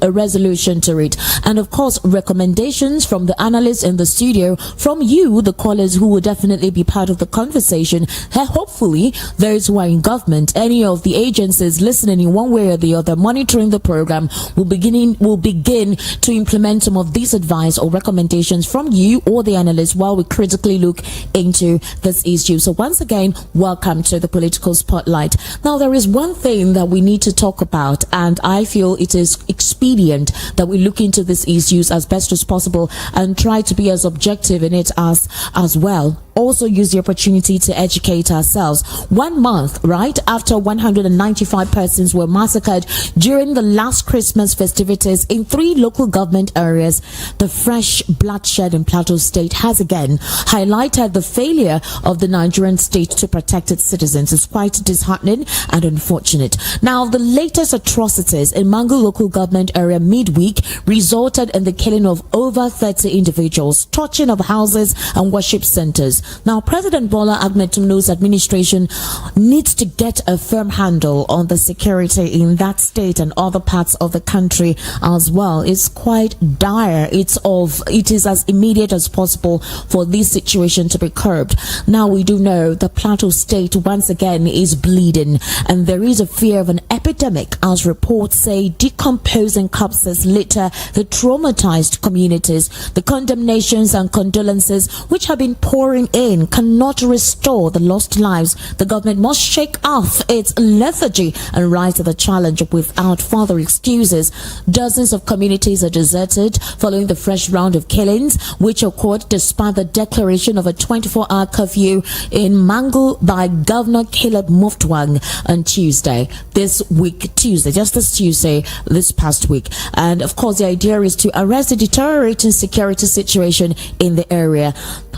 a resolution to it. And of course, recommendations from the analysts in the studio, from you, the callers who will definitely be part of the conversation. Hopefully, those who are in government, any of the agencies listening in one way or the other, monitoring the program, will begin to implement some of these advice or recommendations from you or the analysts while we critically look into this issue. So once again, welcome to the Political Spotlight. Now, there is one thing that we need to talk about, and I feel it is expedient that we look into these issues as best as possible and try to be as objective in it as well. Also use the opportunity to educate ourselves. 1 month, right, after 195 persons were massacred during the last Christmas festivities in 3 local government areas, the fresh bloodshed in Plateau State has again highlighted the failure of the Nigerian state to protect its citizens. It's quite disheartening and unfortunate. Now, the latest atrocities in Mangu local government area midweek resulted in the killing of over 30 individuals, torching of houses and worship centers. Now, President Bola Ahmed Tinubu's administration needs to get a firm handle on the security in that state and other parts of the country as well. It's quite dire. It is as immediate as possible for this situation to be curbed. Now, we do know the Plateau State once again is bleeding, and there is a fear of an epidemic, as reports say decomposing corpses litter the traumatized communities. The condemnations and condolences which have been pouring in cannot restore the lost lives. The government must shake off its lethargy and rise to the challenge without further excuses. Dozens of communities are deserted following the fresh round of killings, which occurred despite the declaration of a 24-hour curfew in Mangu by Governor Caleb Muftwang on Tuesday, this past week. And of course, the idea is to arrest the deteriorating security situation in the area.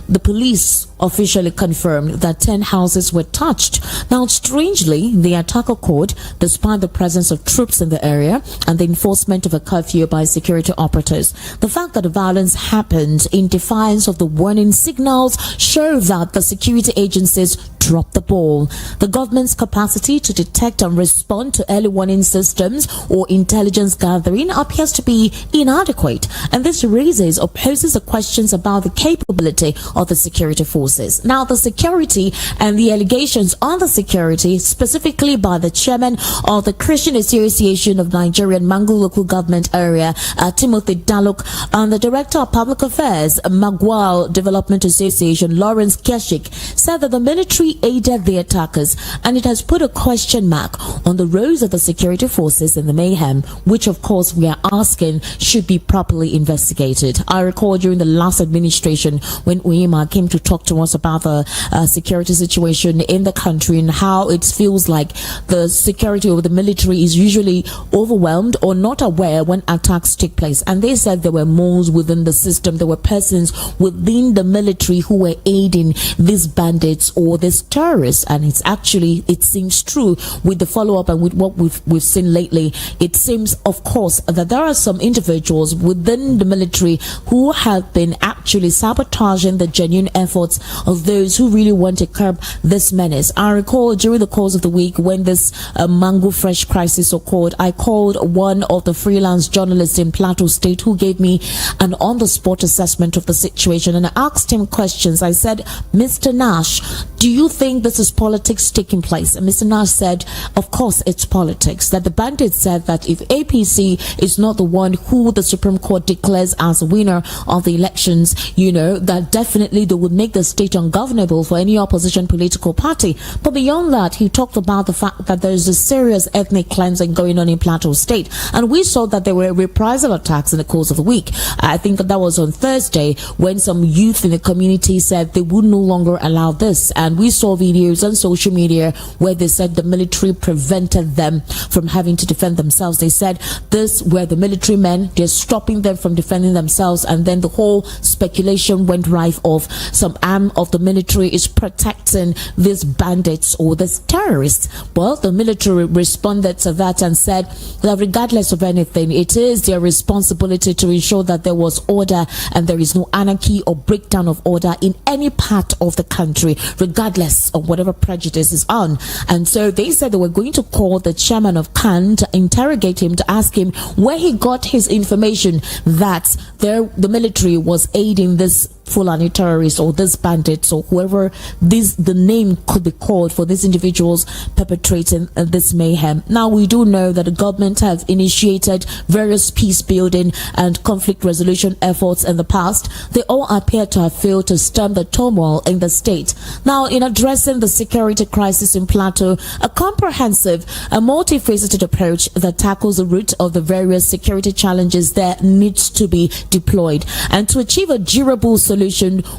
The police officially confirmed that 10 houses were touched. Now, strangely, the attack occurred despite the presence of troops in the area and the enforcement of a curfew by security operatives. The fact that the violence happened in defiance of the warning signals shows that the security agencies dropped the ball. The government's capacity to detect and respond to early warning systems or intelligence gathering appears to be inadequate, and this raises or poses the questions about the capability of the security forces. Now, the security and the allegations on the security, specifically by the chairman of the Christian Association of Nigerian Mangu local government area, Timothy Daluk, and the director of public affairs, Magwal Development Association, Lawrence Keshik, said that the military aided the attackers, and it has put a question mark on the roles of the security forces in the mayhem, which of course we are asking should be properly investigated. I recall during the last administration when Uyema came to talk to us about the security situation in the country and how it feels like the security of the military is usually overwhelmed or not aware when attacks take place. And they said there were moles within the system, there were persons within the military who were aiding these bandits or these terrorists. And it seems true with the follow-up and with what we've seen lately. It seems, of course, that there are some individuals within the military who have been actually sabotaging the genuine efforts of those who really want to curb this menace. I recall during the course of the week when this Mangu Fresh crisis occurred, I called one of the freelance journalists in Plateau State who gave me an on-the-spot assessment of the situation, and I asked him questions. I said, Mr. Nash, do you think this is politics taking place? And Mr. Nash said, of course it's politics. That the bandits said that if APC is not the one who the Supreme Court declares as a winner of the elections, that definitely they would make the state ungovernable for any opposition political party. But beyond that, he talked about the fact that there is a serious ethnic cleansing going on in Plateau State. And we saw that there were reprisal attacks in the course of the week. I think that was on Thursday when some youth in the community said they would no longer allow this. And we saw videos on social media where they said the military prevented them from having to defend themselves. They said this were the military men, they're stopping them from defending themselves. And then the whole speculation went rife of some armed arm of the military is protecting these bandits or these terrorists? Well, the military responded to that and said that regardless of anything, it is their responsibility to ensure that there was order and there is no anarchy or breakdown of order in any part of the country, regardless of whatever prejudice is on. And so they said they were going to call the chairman of CAN to interrogate him, to ask him where he got his information that the military was aiding this Fulani terrorists or this bandits or whoever the name could be called for these individuals perpetrating this mayhem. Now, we do know that the government have initiated various peace building and conflict resolution efforts in the past. They all appear to have failed to stem the turmoil in the state. Now, in addressing the security crisis in Plateau, a comprehensive and multifaceted approach that tackles the root of the various security challenges there needs to be deployed, and to achieve a durable solution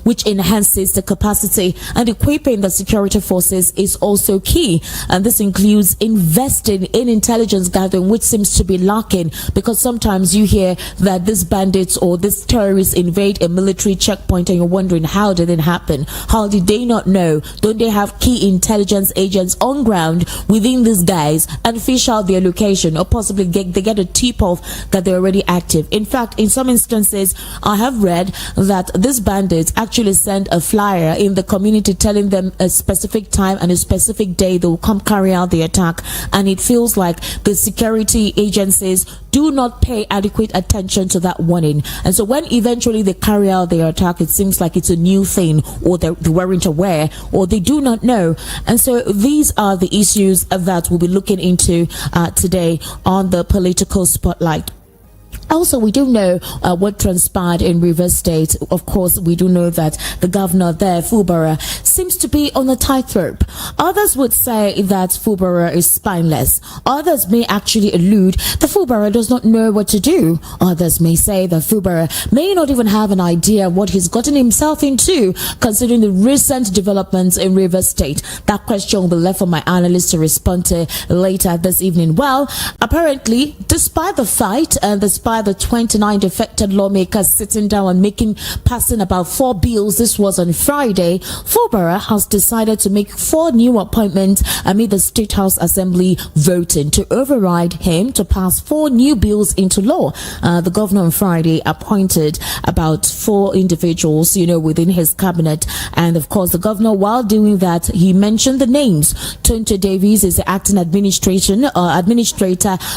which enhances the capacity and equipping the security forces is also key. And this includes investing in intelligence gathering, which seems to be lacking, because sometimes you hear that these bandits or these terrorists invade a military checkpoint and you're wondering, how did it happen? How did they not know? Don't they have key intelligence agents on ground within these guys and fish out their location, or possibly they get a tip off that they're already active? In fact, in some instances, I have read that this bandits actually send a flyer in the community telling them a specific time and a specific day they will come carry out the attack, and it feels like the security agencies do not pay adequate attention to that warning. And so when eventually they carry out their attack, it seems like it's a new thing, or they weren't aware, or they do not know. And so these are the issues that we'll be looking into today on the Political Spotlight. Also, we do know what transpired in Rivers State. Of course, we do know that the governor there, Fubara, seems to be on a tightrope. Others would say that Fubara is spineless. Others may actually allude that Fubara does not know what to do. Others may say that Fubara may not even have an idea of what he's gotten himself into, considering the recent developments in Rivers State. That question will be left for my analyst to respond to later this evening. Well, apparently, despite the fight and despite the 29 defected lawmakers sitting down and passing about 4 bills, this was on Friday, Fubara has decided to make 4 new appointments amid the State House Assembly voting to override him to pass 4 new bills into law. The governor on Friday appointed about 4 individuals, within his cabinet. And of course, the governor, while doing that, he mentioned the names. Tonto Davies is the acting administrator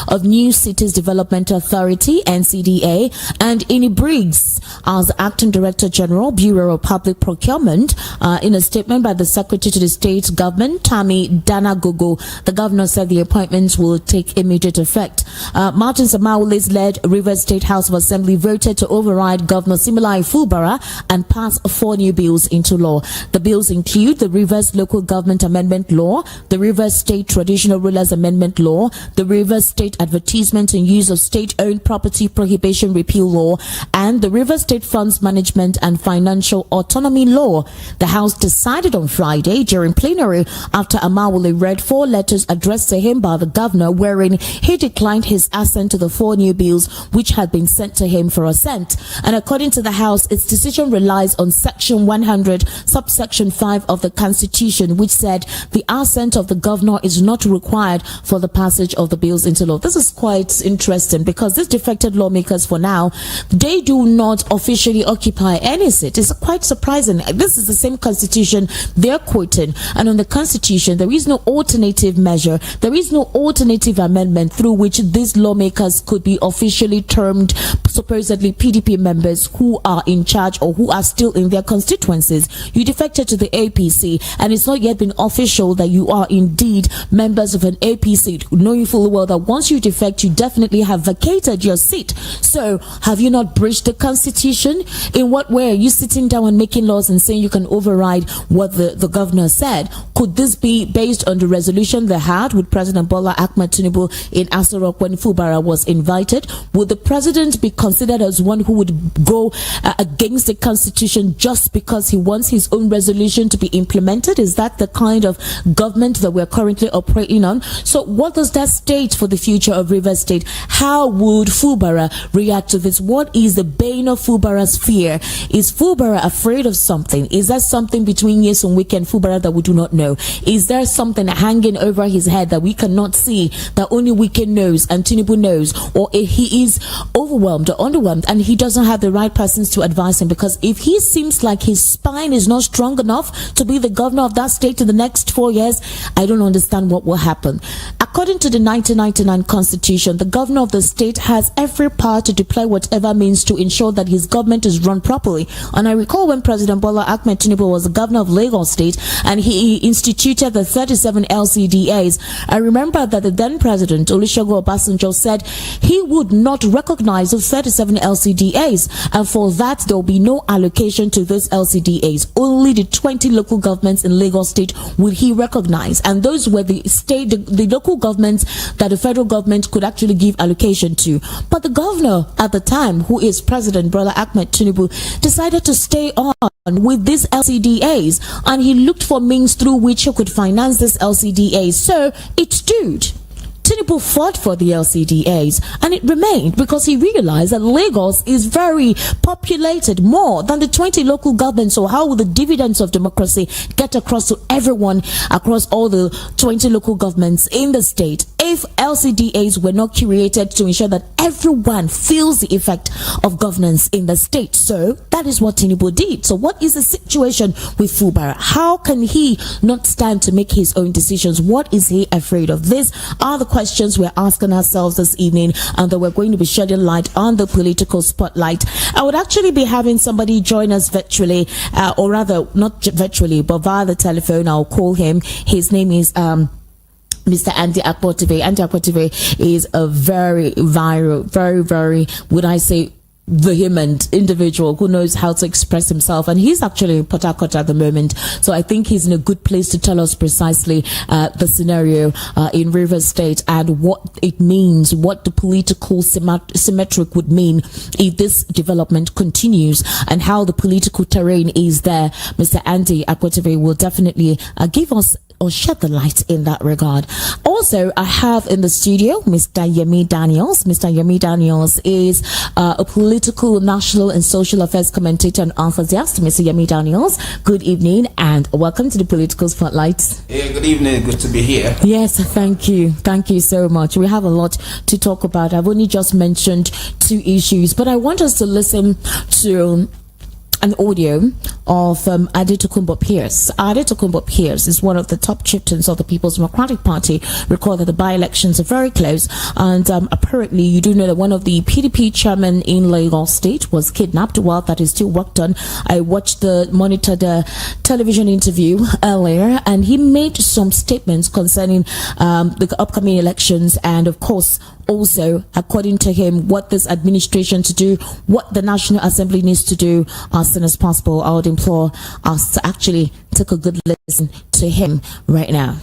of New Cities Development Authority, NCDA, and Ini Briggs as acting director general, Bureau of Public Procurement. In a statement by the secretary to the state government, Tammy Danagogo, the governor said the appointments will take immediate effect. Martin Samaule's led Rivers State House of Assembly voted to override Governor Similai Fubara and pass 4 new bills into law. The bills include the Rivers Local Government Amendment Law, the Rivers State Traditional Rulers Amendment Law, the Rivers State Advertisement and Use of State-Owned Property Prohibition Repeal Law, and the Rivers State Funds Management and Financial Autonomy Law. The House decided on Friday during plenary after Amawule read 4 letters addressed to him by the governor, wherein he declined his assent to the 4 new bills which had been sent to him for assent. And according to the House, its decision relies on Section 100, subsection 5 of the Constitution, which said the assent of the governor is not required for the passage of the bills into law. This is quite interesting because these defected lawmakers, for now, they do not officially occupy any seat. It's quite surprising. This is the same Constitution they're quoting, and on the Constitution there is no alternative measure, there is no alternative amendment through which these lawmakers could be officially termed supposedly PDP members who are in charge or who are still in their constituencies. You defected to the APC and it's not yet been official that you are indeed members of an APC, knowing full well that once you defect, you definitely have vacated your seat. So have you not breached the Constitution? In what way are you sitting down and making laws and saying you can override what the governor said? Could this be based on the resolution they had with President Bola Ahmed Tinubu in Aso Rock when Fubara was invited? Would the president be considered as one who would go against the constitution just because he wants his own resolution to be implemented? Is that the kind of government that we're currently operating on? So what does that state for the future of Rivers State? How would Fubara react to this? What is the bane of Fubara's fear? Is Fubara afraid of something? Is there something between Nyesom Wike and Fubara that we do not know? Is there something hanging over his head that we cannot see, that only Wike knows and Tinubu knows? Or if he is overwhelmed or underwhelmed and he doesn't have the right persons to advise him? Because if he seems like his spine is not strong enough to be the governor of that state in the next 4 years, I don't understand what will happen. According to the 1999 Constitution, the governor of the state has every power to deploy whatever means to ensure that his government is run properly. And I recall when President Bola Ahmed Tinubu was the governor of Lagos State and he instituted the 37 LCDAs, I remember that the then president, Olusegun Obasanjo, said he would not recognize the 37 LCDAs, and for that there will be no allocation to those LCDAs. Only the 20 local governments in Lagos State would he recognize, and those were the local governments that the federal government could actually give allocation to. But the governor at the time, who is President Bola Ahmed Tinubu, decided to stay on with these LCDAs, and he looked for means through which he could finance this LCDAs. So it stood. Tinubu fought for the LCDAs and it remained because he realized that Lagos is very populated, more than the 20 local governments. So how will the dividends of democracy get across to everyone across all the 20 local governments in the state if LCDAs were not created to ensure that everyone feels the effect of governance in the state? So that is what Tinubu did. So what is the situation with Fubara? How can he not stand to make his own decisions? What is he afraid of? These are the questions we're asking ourselves this evening, and that we're going to be shedding light on the political spotlight. I would actually be having somebody join us virtually, or rather not virtually, but via the telephone. I'll call him. His name is Mr. Andy Akpotibe. Andy Akpotibe is a very viral, very, would I say, vehement individual who knows how to express himself, and he's actually in Port Harcourt at the moment, so I think he's in a good place to tell us precisely the scenario in Rivers State and what it means, what the political symmetric would mean if this development continues, and how the political terrain is there. Mr. Andy Akpotibe will definitely give us or shed the light in that regard. Also, I have in the studio Mr. Yemi Daniels. Mr. Yemi Daniels is a political, national and social affairs commentator and enthusiast. Mr. Yemi Daniels, good evening and welcome to the Political Spotlight. Yeah, good evening. Good to be here. Yes, thank you. Thank you so much. We have a lot to talk about. I've only just mentioned 2 issues, but I want us to listen to an audio of Adetokunbo Pearse. Adetokunbo Pearse is one of the top chieftains of the People's Democratic Party. Recall that the by-elections are very close, and apparently you do know that one of the PDP chairmen in Lagos State was kidnapped. While that is still work done, I watched the television interview earlier, and he made some statements concerning the upcoming elections, and of course also, according to him, what this administration to do, what the National Assembly needs to do as soon as possible. I would implore us to actually take a good listen to him right now.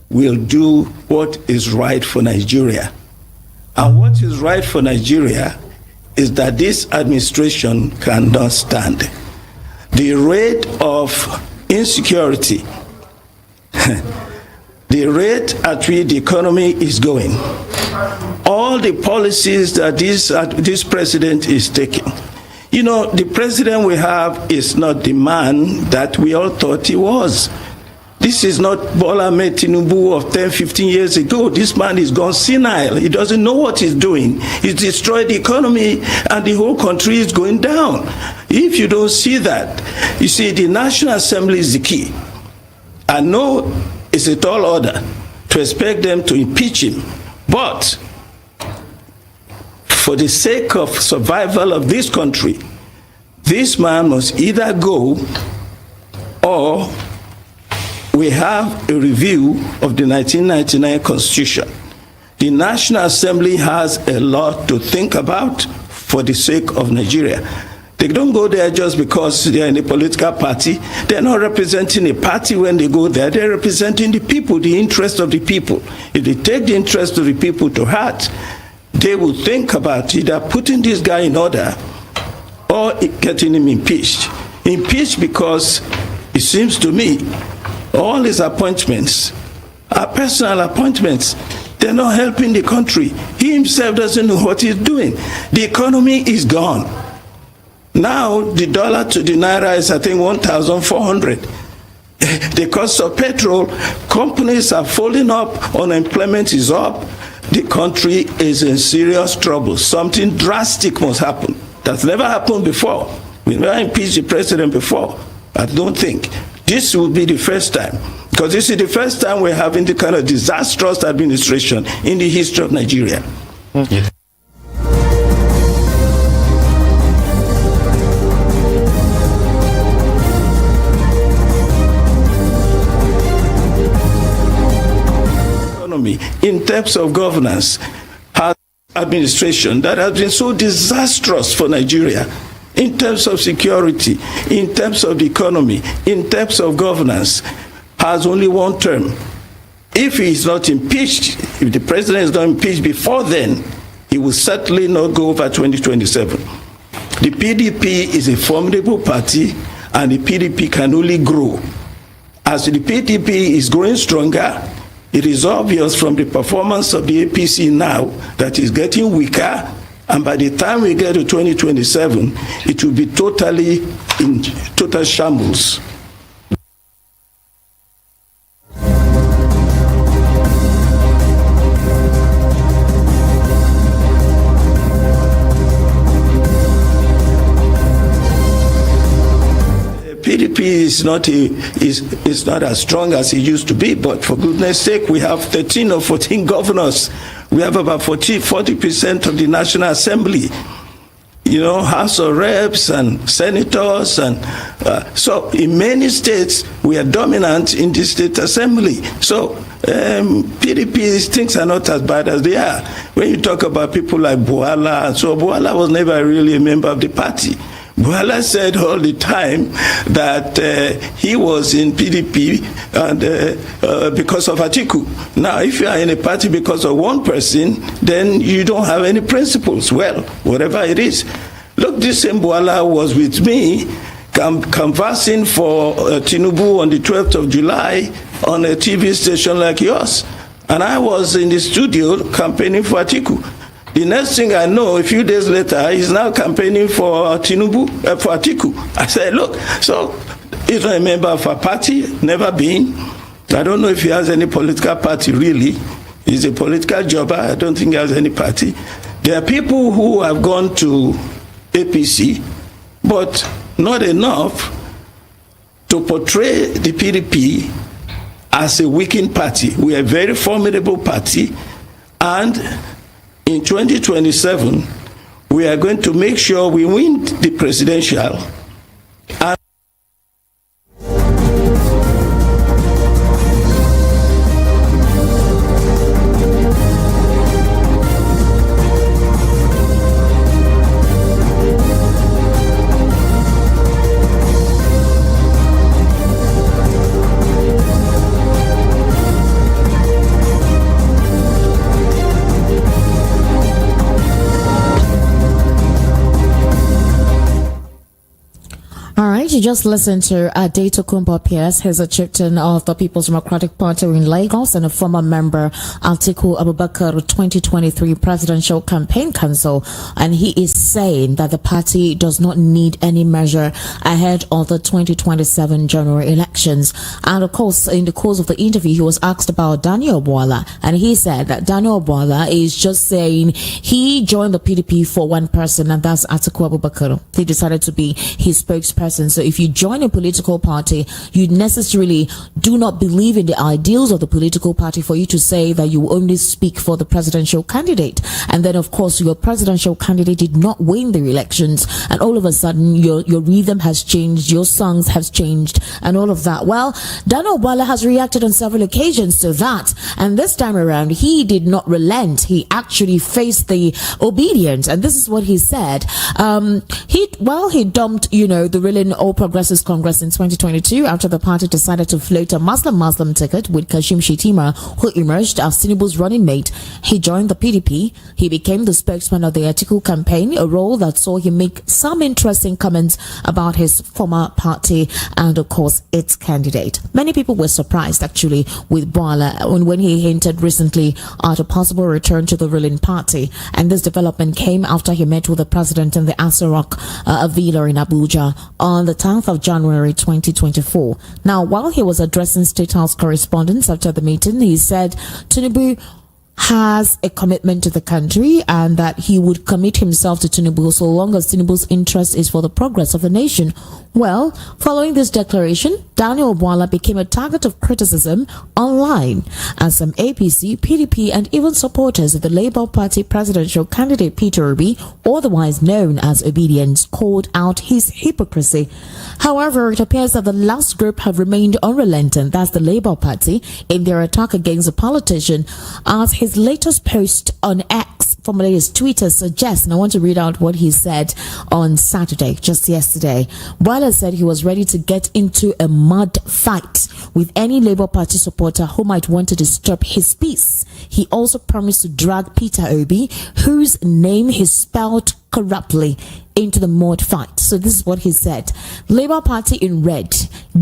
Will do what is right for Nigeria. And what is right for Nigeria is that this administration cannot stand. The rate of insecurity, the rate at which the economy is going, all the policies that this president is taking. You know, the president we have is not the man that we all thought he was. This is not Bola Ahmed Tinubu of 10, 15 years ago. This man is gone senile. He doesn't know what he's doing. He's destroyed the economy and the whole country is going down. If you don't see that, you see, the National Assembly is the key. I know it's a tall order to expect them to impeach him, but for the sake of survival of this country, this man must either go, or we have a review of the 1999 Constitution. The National Assembly has a lot to think about for the sake of Nigeria. They don't go there just because they're in a political party. They're not representing a party when they go there. They're representing the people, the interest of the people. If they take the interest of the people to heart, they will think about either putting this guy in order or getting him impeached. Impeached because it seems to me all his appointments are personal appointments. They're not helping the country. He himself doesn't know what he's doing. The economy is gone. Now, the dollar to the naira is, I think, 1,400. The cost of petrol, companies are falling up, unemployment is up. The country is in serious trouble. Something drastic must happen. That's never happened before. We never impeached the president before. I don't think. This will be the first time. Because this is the first time we're having the kind of disastrous administration in the history of Nigeria. Yeah. In terms of governance, has administration that has been so disastrous for Nigeria, in terms of security, in terms of the economy, in terms of governance, has only one term. If he is not impeached, if the president is not impeached before then, he will certainly not go over 2027. The PDP is a formidable party, and the PDP can only grow. As the PDP is growing stronger, it is obvious from the performance of the APC now that it's getting weaker, and by the time we get to 2027, it will be totally in total shambles. PDP is not as strong as it used to be, but for goodness sake, we have 13 or 14 governors. We have about 40% of the National Assembly, you know, House of Reps and senators. And so in many states, we are dominant in the state assembly. So PDP, things are not as bad as they are. When you talk about people like Buhala, so Buhala was never really a member of the party. Buhala said all the time that he was in PDP and because of Atiku. Now, if you are in a party because of one person, then you don't have any principles. Well, whatever it is. Look, this same Buhala was with me conversing for Tinubu on the 12th of July on a TV station like yours. And I was in the studio campaigning for Atiku. The next thing I know, a few days later, he's now campaigning for Tinubu, for Atiku. I said, look, so he's not a member of a party, never been. I don't know if he has any political party, really. He's a political jobber. I don't think he has any party. There are people who have gone to APC, but not enough to portray the PDP as a weakened party. We are a very formidable party, and in 2027, we are going to make sure we win the presidential. And you just listened to Adetokunbo Pearse. He's a chieftain of the People's Democratic Party in Lagos and a former member of Atiku Abubakar 2023 Presidential Campaign Council. And he is saying that the party does not need any measure ahead of the 2027 general elections. And of course, in the course of the interview, he was asked about Daniel Buala, and he said that Daniel Buala is just saying he joined the PDP for one person, and that's Atiku Abubakar. He decided to be his spokesperson. So if you join a political party, you necessarily do not believe in the ideals of the political party for you to say that you only speak for the presidential candidate. And then, of course, your presidential candidate did not win the elections, and all of a sudden your rhythm has changed, your songs have changed, and all of that. Well, Daniel Bwala has reacted on several occasions to that, and this time around he did not relent. He actually faced the obedience, and this is what he said. He dumped, the ruling All Progressives Congress in 2022 after the party decided to float a Muslim ticket with Kashim Shettima, who emerged as Tinubu's running mate. He joined the PDP. He became the spokesman of the Atiku campaign, a role that saw him make some interesting comments about his former party and, of course, its candidate. Many people were surprised, actually, with Bwala when he hinted recently at a possible return to the ruling party. And this development came after he met with the president in the Asarok Villa in Abuja on the 10th of January 2024. Now, while he was addressing State House correspondents after the meeting, he said Tinubu has a commitment to the country and that he would commit himself to Tinubu so long as Tinubu's interest is for the progress of the nation. Well, following this declaration, Daniel Bwala became a target of criticism online as some APC, PDP, and even supporters of the Labour Party presidential candidate Peter Obi, otherwise known as Obedience, called out his hypocrisy. However, it appears that the last group have remained unrelenting, that's the Labour Party, in their attack against the politician, as his latest post on X, formerly his Twitter, suggests, and I want to read out what he said on Saturday, just yesterday. Bwala said he was ready to get into a mud fight with any Labour Party supporter who might want to disturb his peace. He also promised to drag Peter Obi, whose name he spelled corruptly, into the mud fight. So this is what he said. Labour Party in red.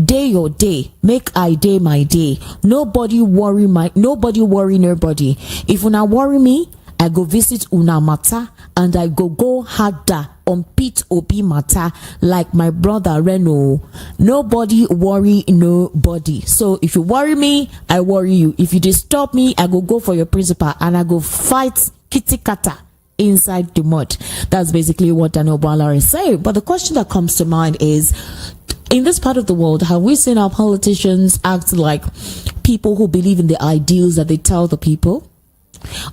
Day your day. Make I day my day. Nobody worry nobody. If una worry me, I go visit una matter and I go harder on Pete Obi matter like my brother Reno. Nobody worry nobody. So if you worry me, I worry you. If you disturb me, I go for your principal and I go fight kitty kata inside the mud. That's basically what Daniel Bwala is saying. But the question that comes to mind is, in this part of the world, have we seen our politicians act like people who believe in the ideals that they tell the people?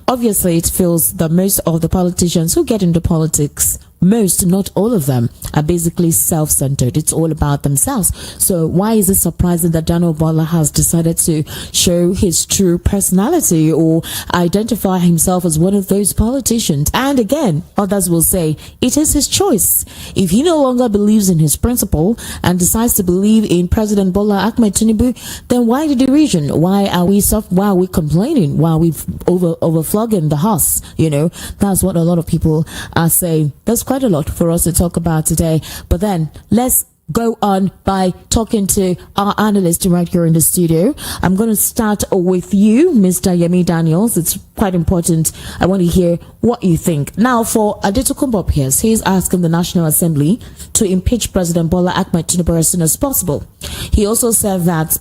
Obviously, it feels that most of the politicians who get into politics, most, not all of them, are basically self-centered. It's all about themselves. So why is it surprising that Daniel Bwala has decided to show his true personality or identify himself as one of those politicians? And again, others will say it is his choice. If he no longer believes in his principle and decides to believe in President Bola Ahmed Tinubu, then why the derision? Why are we complaining? Why are we overflogging the horse? That's what a lot of people are saying. That's quite a lot for us to talk about today. But then let's go on by talking to our analyst right here in the studio. I'm going to start with you, Mr. Yemi Daniels. It's quite important. I want to hear what you think. Now, for Adetokunbo Pearse, he's asking the National Assembly to impeach President Bola Ahmed Tinubu as soon as possible. He also said that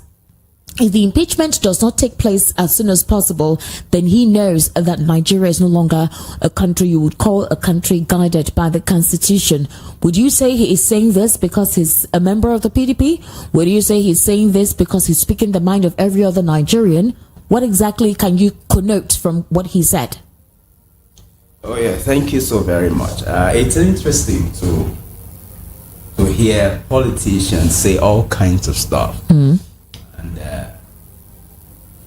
if the impeachment does not take place as soon as possible, then he knows that Nigeria is no longer a country you would call a country guided by the Constitution. Would you say he is saying this because he's a member of the PDP? Would you say he's saying this because he's speaking the mind of every other Nigerian? What exactly can you connote from what he said? Oh yeah, thank you so very much. It's interesting to hear politicians say all kinds of stuff. And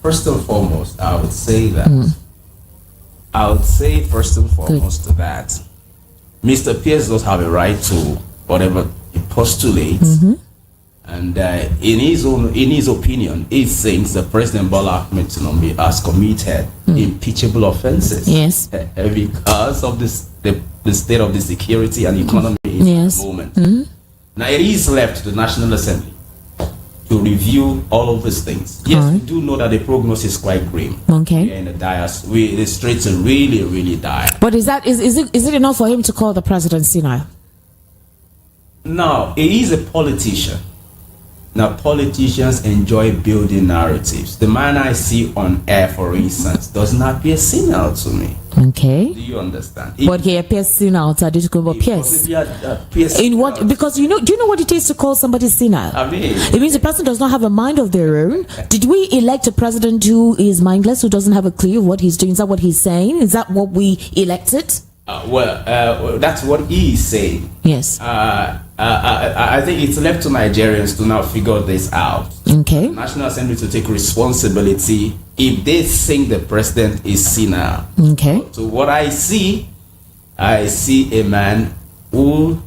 first and foremost, I would say that Mr. Pearse does have a right to whatever he postulates, and in his opinion, he thinks that President Bola Ahmed Tinubu has committed impeachable offenses. Yes, because of the state of the security and economy in the moment. Now it is left to the National Assembly to review all of these things. Yes, we do know that the prognosis is quite grim. Okay. And the streets are really, really dire. But is it enough for him to call the president Senile? No, he is a politician. Now, politicians enjoy building narratives. The man I see on air, for instance, does not appear senile to me. Okay. Do you understand? But he appears senile to Adetokunbo Pearse. In what? Because do you know what it is to call somebody senile? I mean, it means the person does not have a mind of their own. Did we elect a president who is mindless, who doesn't have a clue of what he's doing? Is that what he's saying? Is that what we elected? That's what he is saying. Yes. I think it's left to Nigerians to now figure this out. Okay. National Assembly to take responsibility if they think the president is senile. Okay. So what I see a man who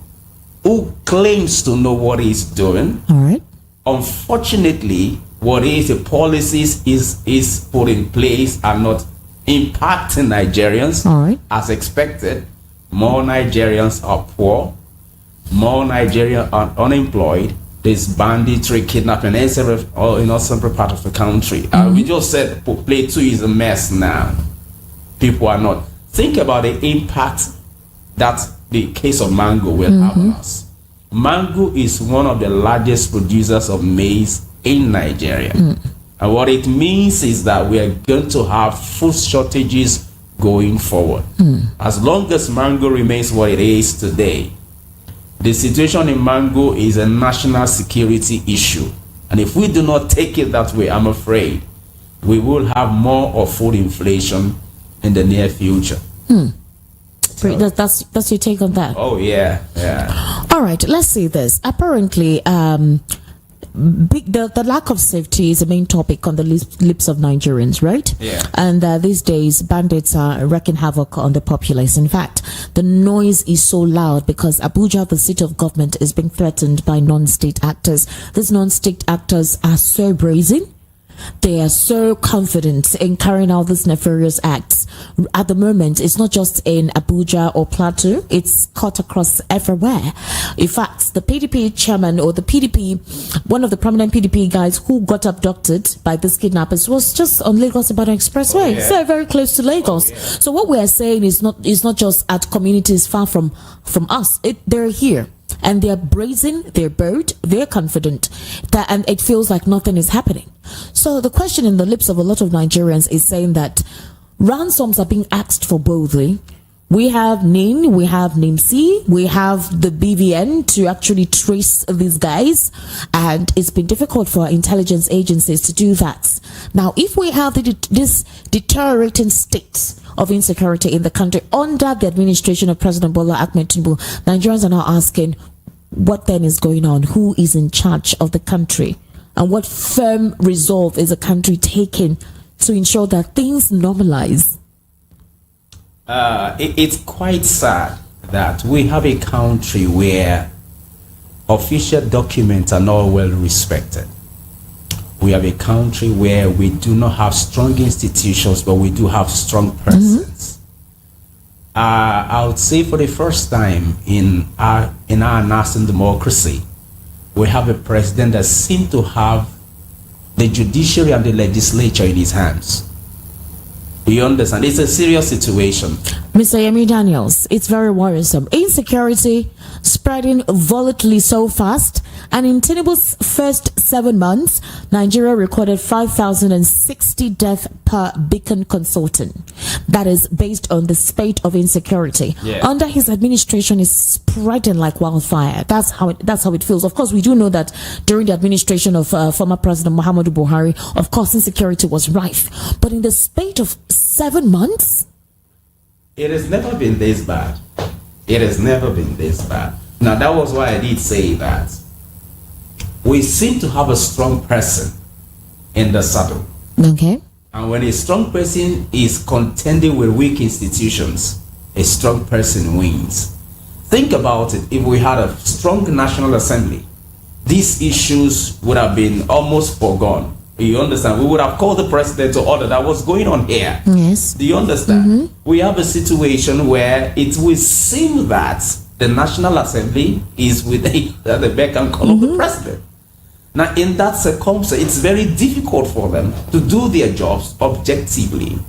claims to know what he's doing. All right. Unfortunately, what the policies is put in place are not impacting Nigerians. All right. As expected. More Nigerians are poor, more Nigerians are unemployed. There's banditry, kidnapping in several part of the country. We just said Plateau is a mess now. People are not. Think about the impact that the case of mango will have on us. Mango is one of the largest producers of maize in Nigeria. And what it means is that we are going to have food shortages going forward. As long as mango remains what it is today, the situation in mango is a national security issue. And if we do not take it that way, I'm afraid we will have more of food inflation in the near future. So, that's your take on that? Oh, yeah. All right, let's see this. Apparently, the lack of safety is the main topic on the lips of Nigerians, right? Yeah. And these days, bandits are wreaking havoc on the populace. In fact, the noise is so loud because Abuja, the seat of government, is being threatened by non-state actors. These non-state actors are so brazen. They are so confident in carrying out these nefarious acts. At the moment, it's not just in Abuja or Plateau, it's cut across everywhere. In fact, the PDP chairman or the PDP, one of the prominent PDP guys who got abducted by these kidnappers was just on Lagos-Ibadan Expressway. Oh, yeah. So very close to Lagos. Oh, yeah. So what we are saying is not just at communities far from us. They're here. And they're brazen, they're bold, they're confident, and it feels like nothing is happening. So the question in the lips of a lot of Nigerians is saying that ransoms are being asked for boldly. We have NIN, we have NIMC, we have the BVN to actually trace these guys, and it's been difficult for our intelligence agencies to do that. Now, if we have this deteriorating state of insecurity in the country under the administration of President Bola Ahmed Tinubu, Nigerians are now asking, what then is going on? Who is in charge of the country? And what firm resolve is the country taking to ensure that things normalize? It's quite sad that we have a country where official documents are not well respected. We have a country where we do not have strong institutions, but we do have strong persons. I would say for the first time in our nascent democracy, we have a president that seems to have the judiciary and the legislature in his hands. Do you understand? It's a serious situation. Mr. Yemi Daniels, it's very worrisome. Insecurity spreading volatilely so fast, and in Tinubu's first 7 months, Nigeria recorded 5,060 deaths per beacon consultant. That is based on the spate of insecurity. Yeah. Under his administration is spreading like wildfire. That's how it feels. Of course, we do know that during the administration of former President Muhammadu Buhari, of course, insecurity was rife. But in the spate of 7 months, it has never been this bad. It has never been this bad. Now, that was why I did say that we seem to have a strong person in the saddle. okay. And when a strong person is contending with weak institutions, a strong person wins. Think about it. If we had a strong National Assembly, these issues would have been almost forgone. You understand? We would have called the president to order that what's going on here. Yes. Do you understand? We have a situation where it will seem that the National Assembly is with the beck and call of the president. Now, in that circumstance, it's very difficult for them to do their jobs objectively.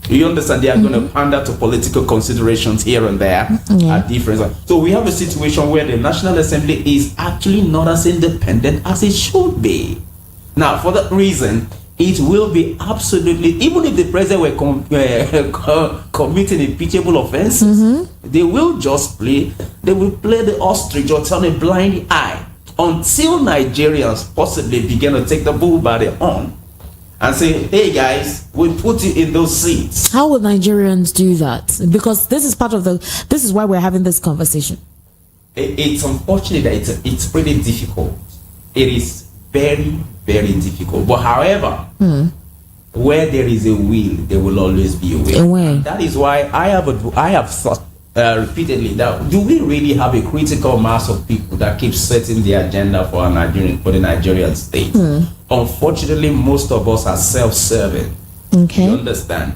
You understand? They are going to pander to political considerations here and there at different. So we have a situation where the National Assembly is actually not as independent as it should be. Now, for that reason, it will be absolutely, even if the president were committing impeachable offenses, they will just play the ostrich or turn a blind eye until Nigerians possibly begin to take the bull by the horn and say, hey guys, we put you in those seats. How will Nigerians do that? Because this is why we're having this conversation. It's unfortunate that it's pretty difficult. It is very, very difficult. But however, where there is a will, there will always be a way. That is why I have thought repeatedly that do we really have a critical mass of people that keep setting the agenda for the Nigerian state? Unfortunately, most of us are self-serving. Okay. You understand?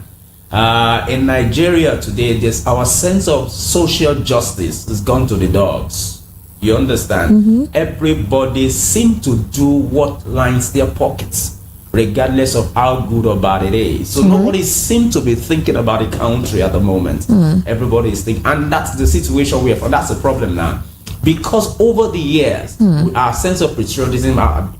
In Nigeria today, our sense of social justice has gone to the dogs. You understand? Everybody seems to do what lines their pockets, regardless of how good or bad it is. So nobody seems to be thinking about the country at the moment. Everybody is thinking, and that's the situation we have. That's the problem now. Because over the years, our sense of patriotism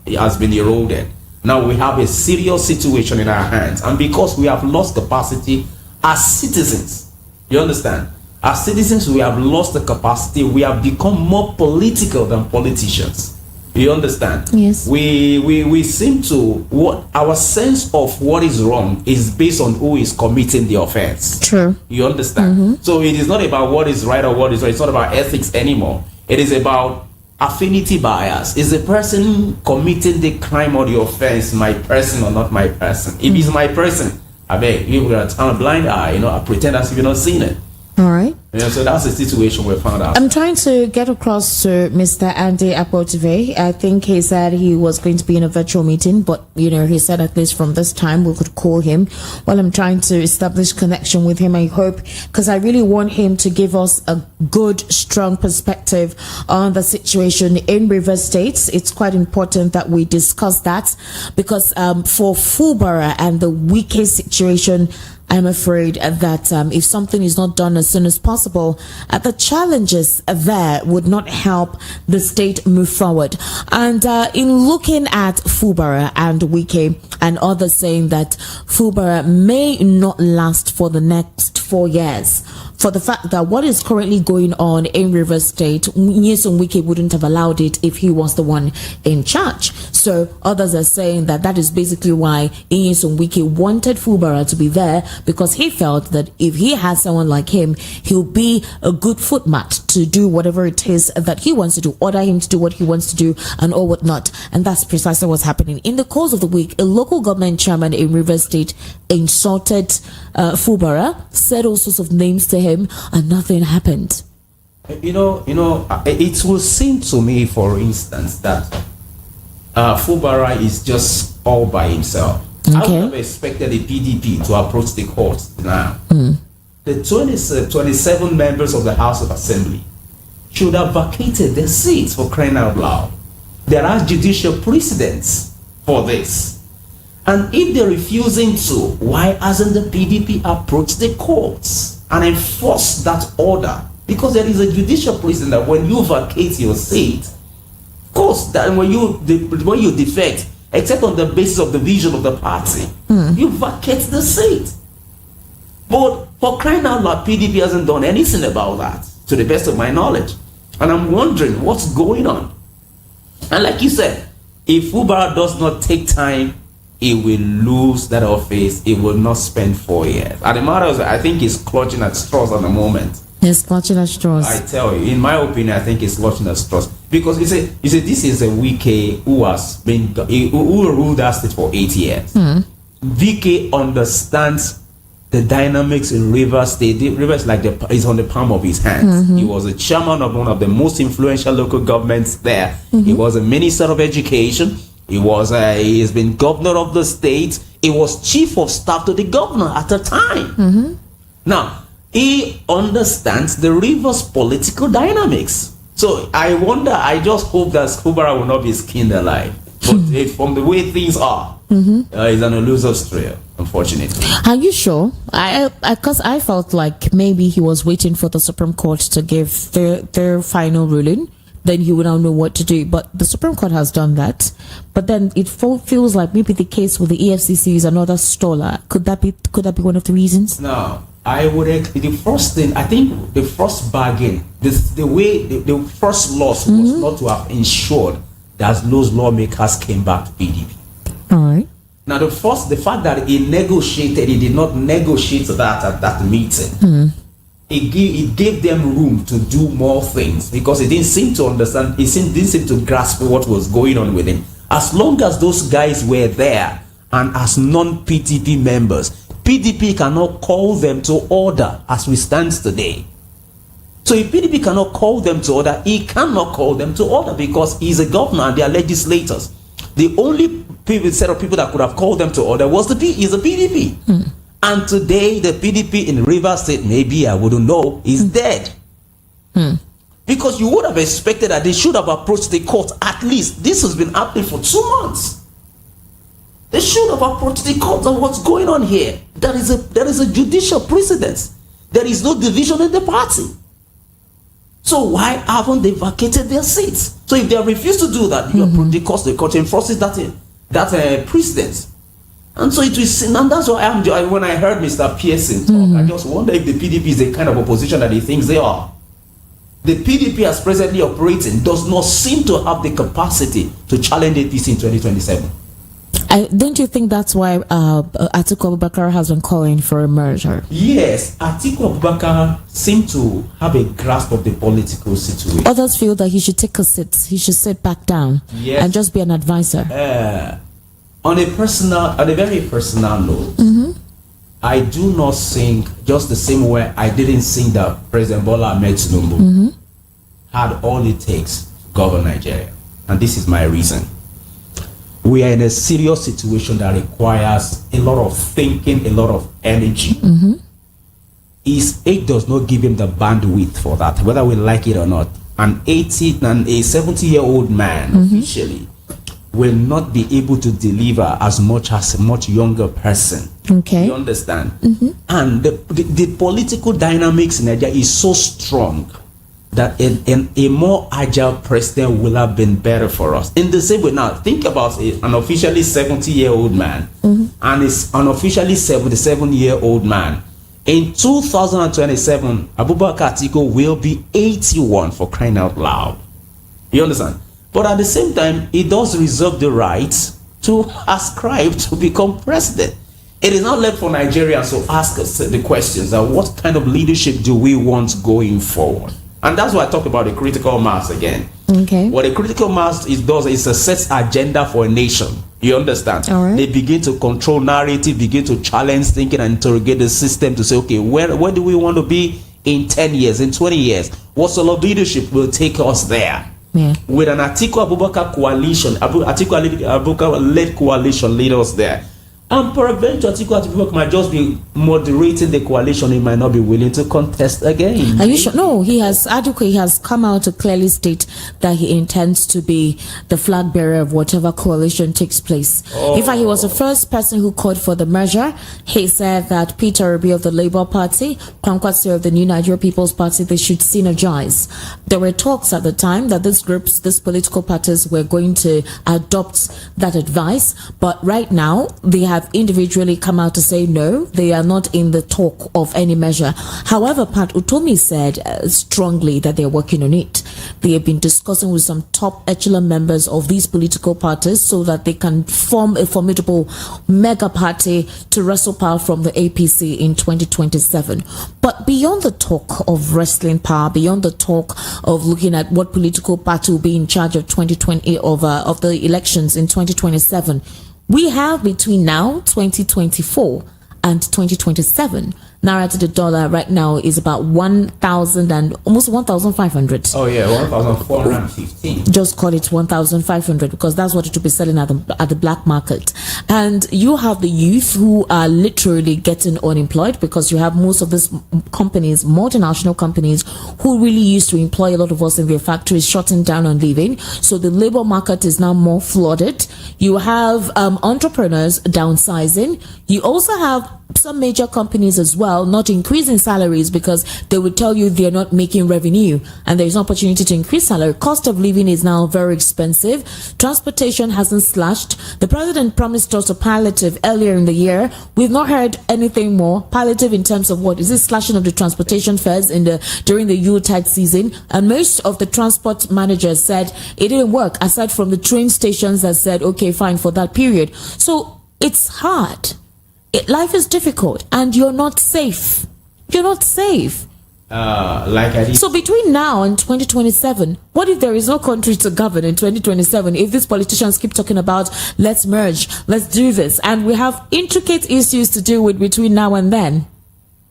has been eroded. Now we have a serious situation in our hands, and because we have lost capacity as citizens, you understand? As citizens, we have lost the capacity. We have become more political than politicians. You understand? Yes. We seem to, our sense of what is wrong is based on who is committing the offense. True. You understand? So it is not about what is right or what is right. It's not about ethics anymore. It is about affinity bias. Is the person committing the crime or the offense my person or not my person? If it's my person, I beg you, we're turn a blind eye. I pretend as if you've not seen it. All right. Yeah, so that's the situation we found out. I'm trying to get across to Mr. Adetokunbo. I think he said he was going to be in a virtual meeting, but he said at least from this time we could call him. While I'm trying to establish connection with him, I hope, because I really want him to give us a good, strong perspective on the situation in Rivers State. It's quite important that we discuss that, because for Fubara and the Wike situation, I'm afraid that if something is not done as soon as possible, the challenges there would not help the state move forward. And in looking at Fubara and Wike and others saying that Fubara may not last for the next 4 years, for the fact that what is currently going on in Rivers State, Nyesom Wike wouldn't have allowed it if he was the one in charge. So others are saying that that is basically why Nyesom Wike wanted Fubara to be there, because he felt that if he has someone like him, he'll be a good footmat to do whatever it is that he wants to do, order him to do what he wants to do and all whatnot. And that's precisely what's happening. In the course of the week, a local government chairman in Rivers State insulted Fubara, said all sorts of names to him, and nothing happened. It will seem to me, for instance, that Fubara is just all by himself. Okay. I would have expected the PDP to approach the courts now. The 27 members of the House of Assembly should have vacated their seats, for crying out loud. There are judicial precedents for this. And if they're refusing to, why hasn't the PDP approached the courts and enforced that order? Because there is a judicial precedent that when you vacate your seat, of course, that when you defect, except on the basis of the vision of the party, you vacate the seat. But for crying out loud, PDP hasn't done anything about that, to the best of my knowledge. And I'm wondering what's going on. And like you said, if Fubara does not take time, he will lose that office. He will not spend 4 years. And the matter is, I think he's clutching at straws at the moment. Yes, clutching at straws. I tell you, in my opinion, I think he's clutching at straws. Because you say this is a Wike who ruled that state for 8 years. Wike understands the dynamics in Rivers State. Rivers is on the palm of his hands. He was a chairman of one of the most influential local governments there. He was a minister of education. He has been governor of the state. He was chief of staff to the governor at the time. Now, he understands the Rivers political dynamics. So I wonder, I just hope that Fubara will not be skinned alive. But from the way things are, it's an illusory trail, unfortunately. Are you sure? Because I felt like maybe he was waiting for the Supreme Court to give their final ruling then he would now know what to do. But the Supreme Court has done that. But then it feels like maybe the case with the EFCC is another staller. Could that be one of the reasons? No, I would. The first thing, I think, the first bargain, the first loss was not to have ensured that those lawmakers came back to PDP. All right. Now, the fact that he did not negotiate that at that meeting. It gave them room to do more things because it didn't seem to understand, didn't seem to grasp what was going on with him. As long as those guys were there and as non-PDP members, PDP cannot call them to order as we stand today. So if PDP cannot call them to order, he cannot call them to order because he's a governor and they are legislators. The only set of people that could have called them to order is the PDP. And today, the PDP in Rivers State, maybe I wouldn't know, is dead. Because you would have expected that they should have approached the court. At least this has been happening for 2 months. They should have approached the court on what's going on here. There is a judicial precedence. There is no division in the party. So why haven't they vacated their seats? So if they refuse to do that, you approach the court. The court enforces that precedence. And so it was, and that's why when I heard Mr. Pearse talk, I just wonder if the PDP is the kind of opposition that he thinks they are. The PDP as presently operating does not seem to have the capacity to challenge APC in 2027. Don't you think that's why Atiku Abubakar has been calling for a merger? Yes, Atiku Abubakar seemed to have a grasp of the political situation. Others feel that he should take a seat. He should sit back down and just be an advisor. On a very personal note, I do not think just the same way I didn't think that President Bola Ahmed Tinubu had all it takes to govern Nigeria. And this is my reason. We are in a serious situation that requires a lot of thinking, a lot of energy. His age does not give him the bandwidth for that, whether we like it or not. An 70-year-old man officially will not be able to deliver as much as a much younger person. Okay. You understand? And the political dynamics in Nigeria is so strong that a more agile president will have been better for us. In the same way, now, think about an officially 70-year-old man and an unofficially 77-year-old man. In 2027, Abubakar Atiku will be 81, for crying out loud. You understand? But at the same time, he does reserve the right to ascribe to become president. It is not left for Nigerians to ask us the questions of what kind of leadership do we want going forward. And that's why I talk about the critical mass again. Okay. What a critical mass does is a set agenda for a nation. You understand? All right. They begin to control narrative, begin to challenge thinking and interrogate the system to say, okay, where do we want to be in 10 years, in 20 years? What sort of leadership will take us there? Yeah. With an Atiku Abubakar coalition, Atiku Abubakar-led coalition lead us there. And peradventure, Atiku Abubakar might just be moderating the coalition. He might not be willing to contest again. Are you sure? No, he has come out to clearly state that he intends to be the flag bearer of whatever coalition takes place. In fact, he was the first person who called for the merger. He said that Peter Obi of the Labour Party, Kwankwasi of the New Nigeria People's Party, they should synergize. There were talks at the time that these political parties were going to adopt that advice, but right now they have individually come out to say no, they are not in the talk of any measure. However, Pat Utomi said strongly that they're working on it. They have been discussing with some top echelon members of these political parties so that they can form a formidable mega party to wrestle power from the APC in 2027. But beyond the talk of wrestling power, beyond the talk of looking at what political party will be in charge of 2020 of the elections in 2027, we have between now, 2024 and 2027, Naira to the dollar right now is about 1,000 and almost 1,500. Oh yeah, 1,415. Just call it 1,500 because that's what it will be selling at the black market. And you have the youth who are literally getting unemployed because you have most of these companies, multinational companies, who really used to employ a lot of us in their factories shutting down and leaving. So the labor market is now more flooded. You have entrepreneurs downsizing. You also have some major companies as well well not increasing salaries because they would tell you they're not making revenue and there's no opportunity to increase salary. Cost of living is now very expensive. Transportation hasn't slashed. The president promised us a palliative earlier in the year. We've not heard anything more. Palliative in terms of what? Is it slashing of the transportation fares during the Yuletide season? And most of the transport managers said it didn't work, aside from the train stations that said, okay, fine for that period. So it's hard. Life is difficult and you're not safe. You're not safe. So between now and 2027, what if there is no country to govern in 2027? If these politicians keep talking about let's merge, let's do this, and we have intricate issues to deal with between now and then.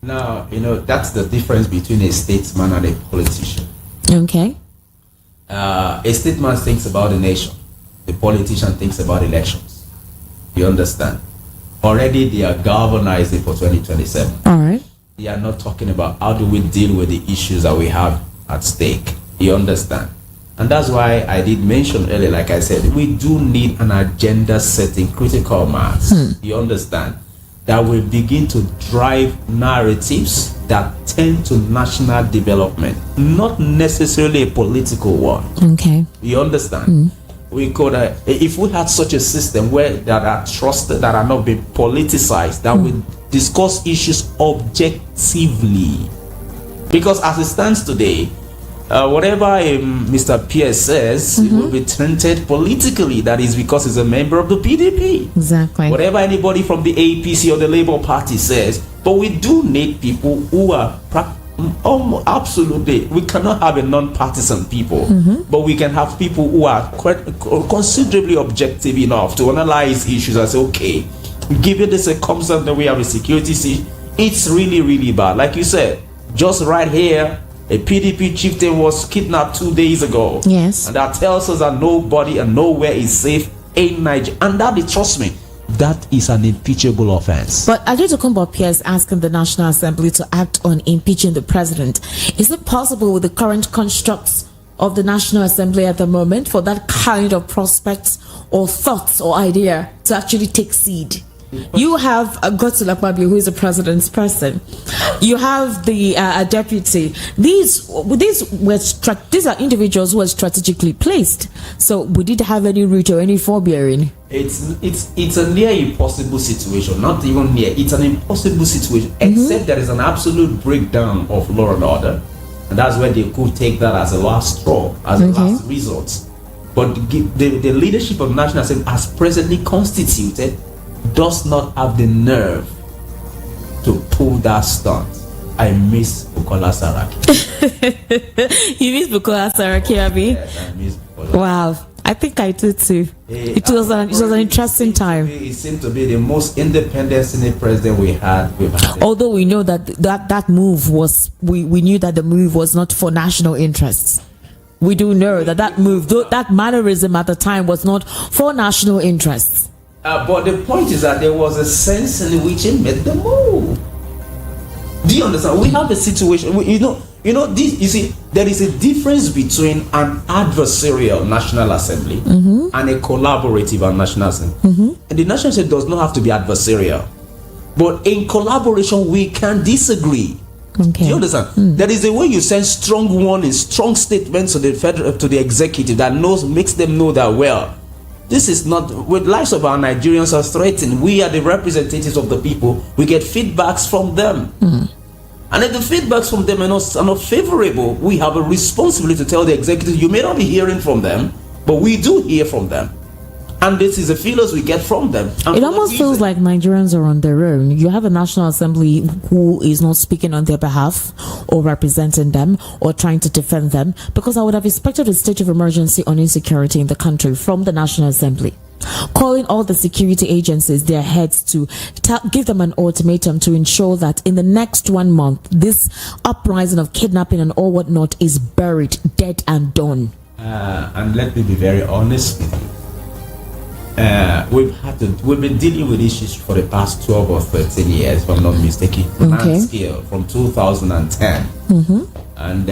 Now, that's the difference between a statesman and a politician. Okay. A statesman thinks about the nation. The politician thinks about elections. You understand? Already they are galvanizing for 2027. All right. They are not talking about how do we deal with the issues that we have at stake. You understand? And that's why I did mention earlier, like I said, we do need an agenda setting critical mass. You understand? That will begin to drive narratives that tend to national development, not necessarily a political one. Okay. You understand? We could, if we had such a system where that are trusted, that are not being politicized, that will discuss issues objectively. Because as it stands today, whatever Mr. Pearse says, it will be tainted politically. That is because he's a member of the PDP. Exactly. Whatever anybody from the APC or the Labour Party says, but we do need people who are absolutely. We cannot have a non-partisan people, but we can have people who are quite considerably objective enough to analyze issues and say, okay, given the circumstance that we have a security issue, it's really, really bad. Like you said, just right here, a PDP chieftain was kidnapped 2 days ago. Yes. And that tells us that nobody and nowhere is safe in Nigeria. And that is, trust me, that is an impeachable offense. But Adetokunbo Pearse asking the National Assembly to act on impeaching the president. Is it possible with the current constructs of the National Assembly at the moment for that kind of prospects or thoughts or idea to actually take seed? You have Godswill Akpabio, who is the president's person. You have the deputy. These are individuals who are strategically placed. So we didn't have any root or any forebearing. It's a near impossible situation. Not even near. It's an impossible situation, except there is an absolute breakdown of law and order, and that's where they could take that as a last straw, as a last resort. But the leadership of National Assembly, as presently constituted, does not have the nerve to pull that stunt. I miss Bukola Saraki. You miss Bukola Saraki, Abi? Yes, I miss Bukola. Wow, I think I did too. It was an interesting time. It seemed to be the most independent Senate president we've had. Although we know that move was, we knew that the move was not for national interests. We do know that move, that mannerism at the time was not for national interests. But the point is that there was a sense in which he made the move. Do you understand? We have a situation. This. You see, there is a difference between an adversarial National Assembly and a collaborative National Assembly. And the National Assembly does not have to be adversarial, but in collaboration we can disagree. Okay. Do you understand? There is a way you send strong warnings, strong statements to the executive that makes them know that, well, this is not, with lives of our Nigerians are threatened. We are the representatives of the people. We get feedbacks from them. And if the feedbacks from them are not favorable, we have a responsibility to tell the executive, you may not be hearing from them, but we do hear from them. And this is the feelers we get from them. And it almost feels like Nigerians are on their own. You have a National Assembly who is not speaking on their behalf or representing them or trying to defend them, because I would have expected a state of emergency on insecurity in the country from the National Assembly, calling all the security agencies, their heads, to give them an ultimatum to ensure that in the next 1 month, this uprising of kidnapping and all whatnot is buried, dead and done. And let me be very honest with you. We've been dealing with issues for the past 12 or 13 years, if I'm not mistaken, on scale from 2010. And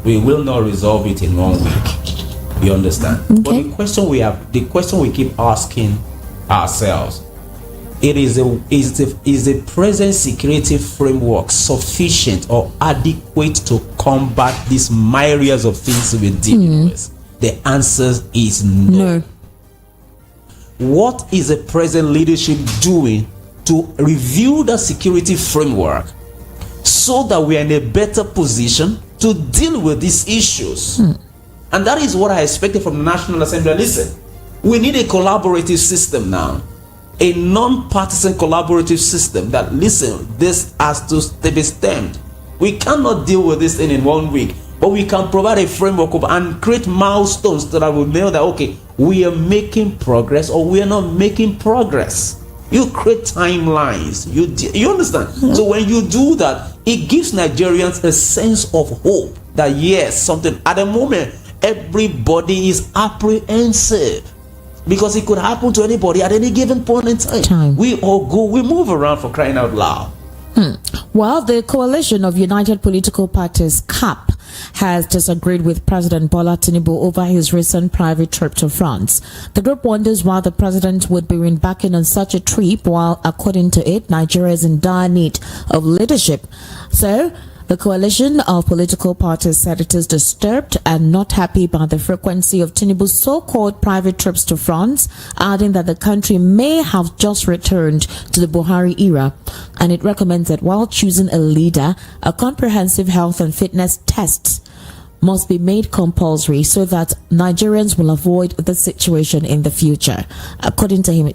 we will not resolve it in 1 week. You understand? But the question we keep asking ourselves, is the present security framework sufficient or adequate to combat these myriads of things we're dealing with? The answer is no. What is the present leadership doing to review the security framework so that we are in a better position to deal with these issues? And that is what I expected from the National Assembly. Listen, we need a collaborative system now. A non-partisan collaborative system that, listen, this has to be stemmed. We cannot deal with this thing in 1 week, but we can provide a framework and create milestones that will know that, okay, we are making progress or we are not making progress. You create timelines. You understand? So when you do that, it gives Nigerians a sense of hope that yes, something at the moment, everybody is apprehensive. Because it could happen to anybody at any given point in time. We move around, for crying out loud. Well, the coalition of United Political Parties, CAP, has disagreed with President Bola Tinubu over his recent private trip to France. The group wonders why the president would be embarking on such a trip while, according to it, Nigeria is in dire need of leadership. So, the coalition of political parties said it is disturbed and not happy by the frequency of Tinubu's so-called private trips to France, adding that the country may have just returned to the Buhari era. And it recommends that while choosing a leader, a comprehensive health and fitness test must be made compulsory so that Nigerians will avoid the situation in the future. According to him,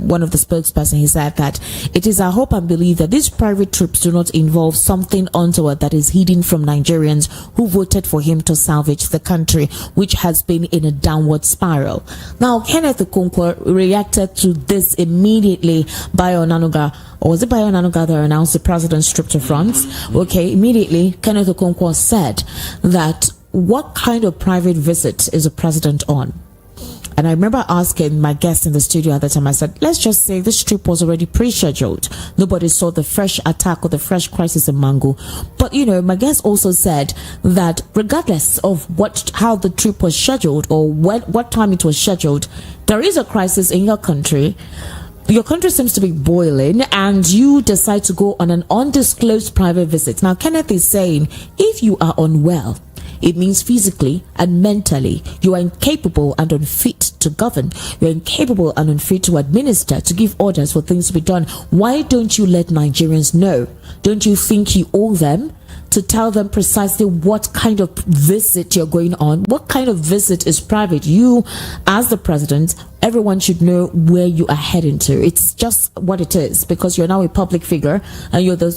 one of the spokesperson, he said that it is our hope and belief that these private trips do not involve something untoward that is hidden from Nigerians who voted for him to salvage the country, which has been in a downward spiral. Now, Kenneth Okonkwo reacted to this immediately. Bayo Onanuga, or was it Bayo Onanuga that announced the president's trip to France? Okay, immediately Kenneth Okonkwo said that what kind of private visit is a president on? And I remember asking my guest in the studio at the time, I said, let's just say this trip was already pre-scheduled. Nobody saw the fresh attack or the fresh crisis in Mango. But, my guest also said that regardless of how the trip was scheduled or what time it was scheduled, there is a crisis in your country. Your country seems to be boiling and you decide to go on an undisclosed private visit. Now, Kenneth is saying, if you are unwell, it means physically and mentally you are incapable and unfit to govern. You're incapable and unfit to administer, to give orders for things to be done. Why don't you let Nigerians know? Don't you think you owe them to tell them precisely what kind of visit you're going on? What kind of visit is private? You, as the president, everyone should know where you are heading to. It's just what it is, because you're now a public figure and you're the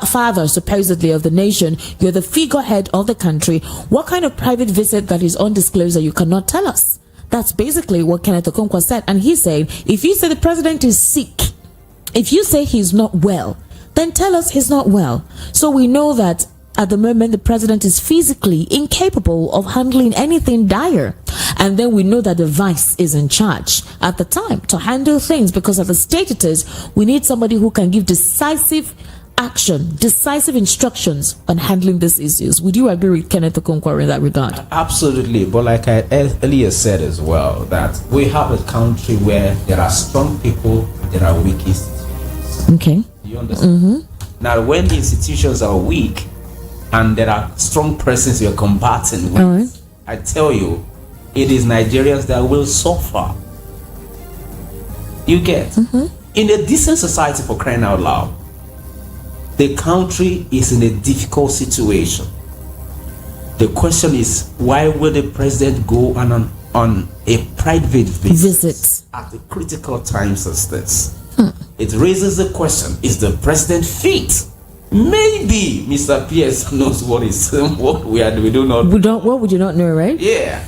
father, supposedly, of the nation. You're the figurehead of the country. What kind of private visit that is undisclosed that you cannot tell us? That's basically what Kenneth Okonkwo said. And he's saying, if you say the president is sick, if you say he's not well, then tell us he's not well. So we know that at the moment the president is physically incapable of handling anything dire. And then we know that the vice is in charge at the time to handle things, because at the state it is, we need somebody who can give decisive action, decisive instructions on handling these issues. Would you agree with Kenneth Okonkwo in that regard? Absolutely. But like I earlier said as well, that we have a country where there are strong people, there are weak institutions. Okay. You understand? Now, when the institutions are weak and there are strong persons you're combating with, right, I tell you, it is Nigerians that will suffer. You get? In a decent society, for crying out loud, the country is in a difficult situation. The question is, why will the president go on a private visit at a critical times as this? It raises the question, is the president fit? Maybe Mr. Pearse knows what we do not. What would you not know, right? Yeah.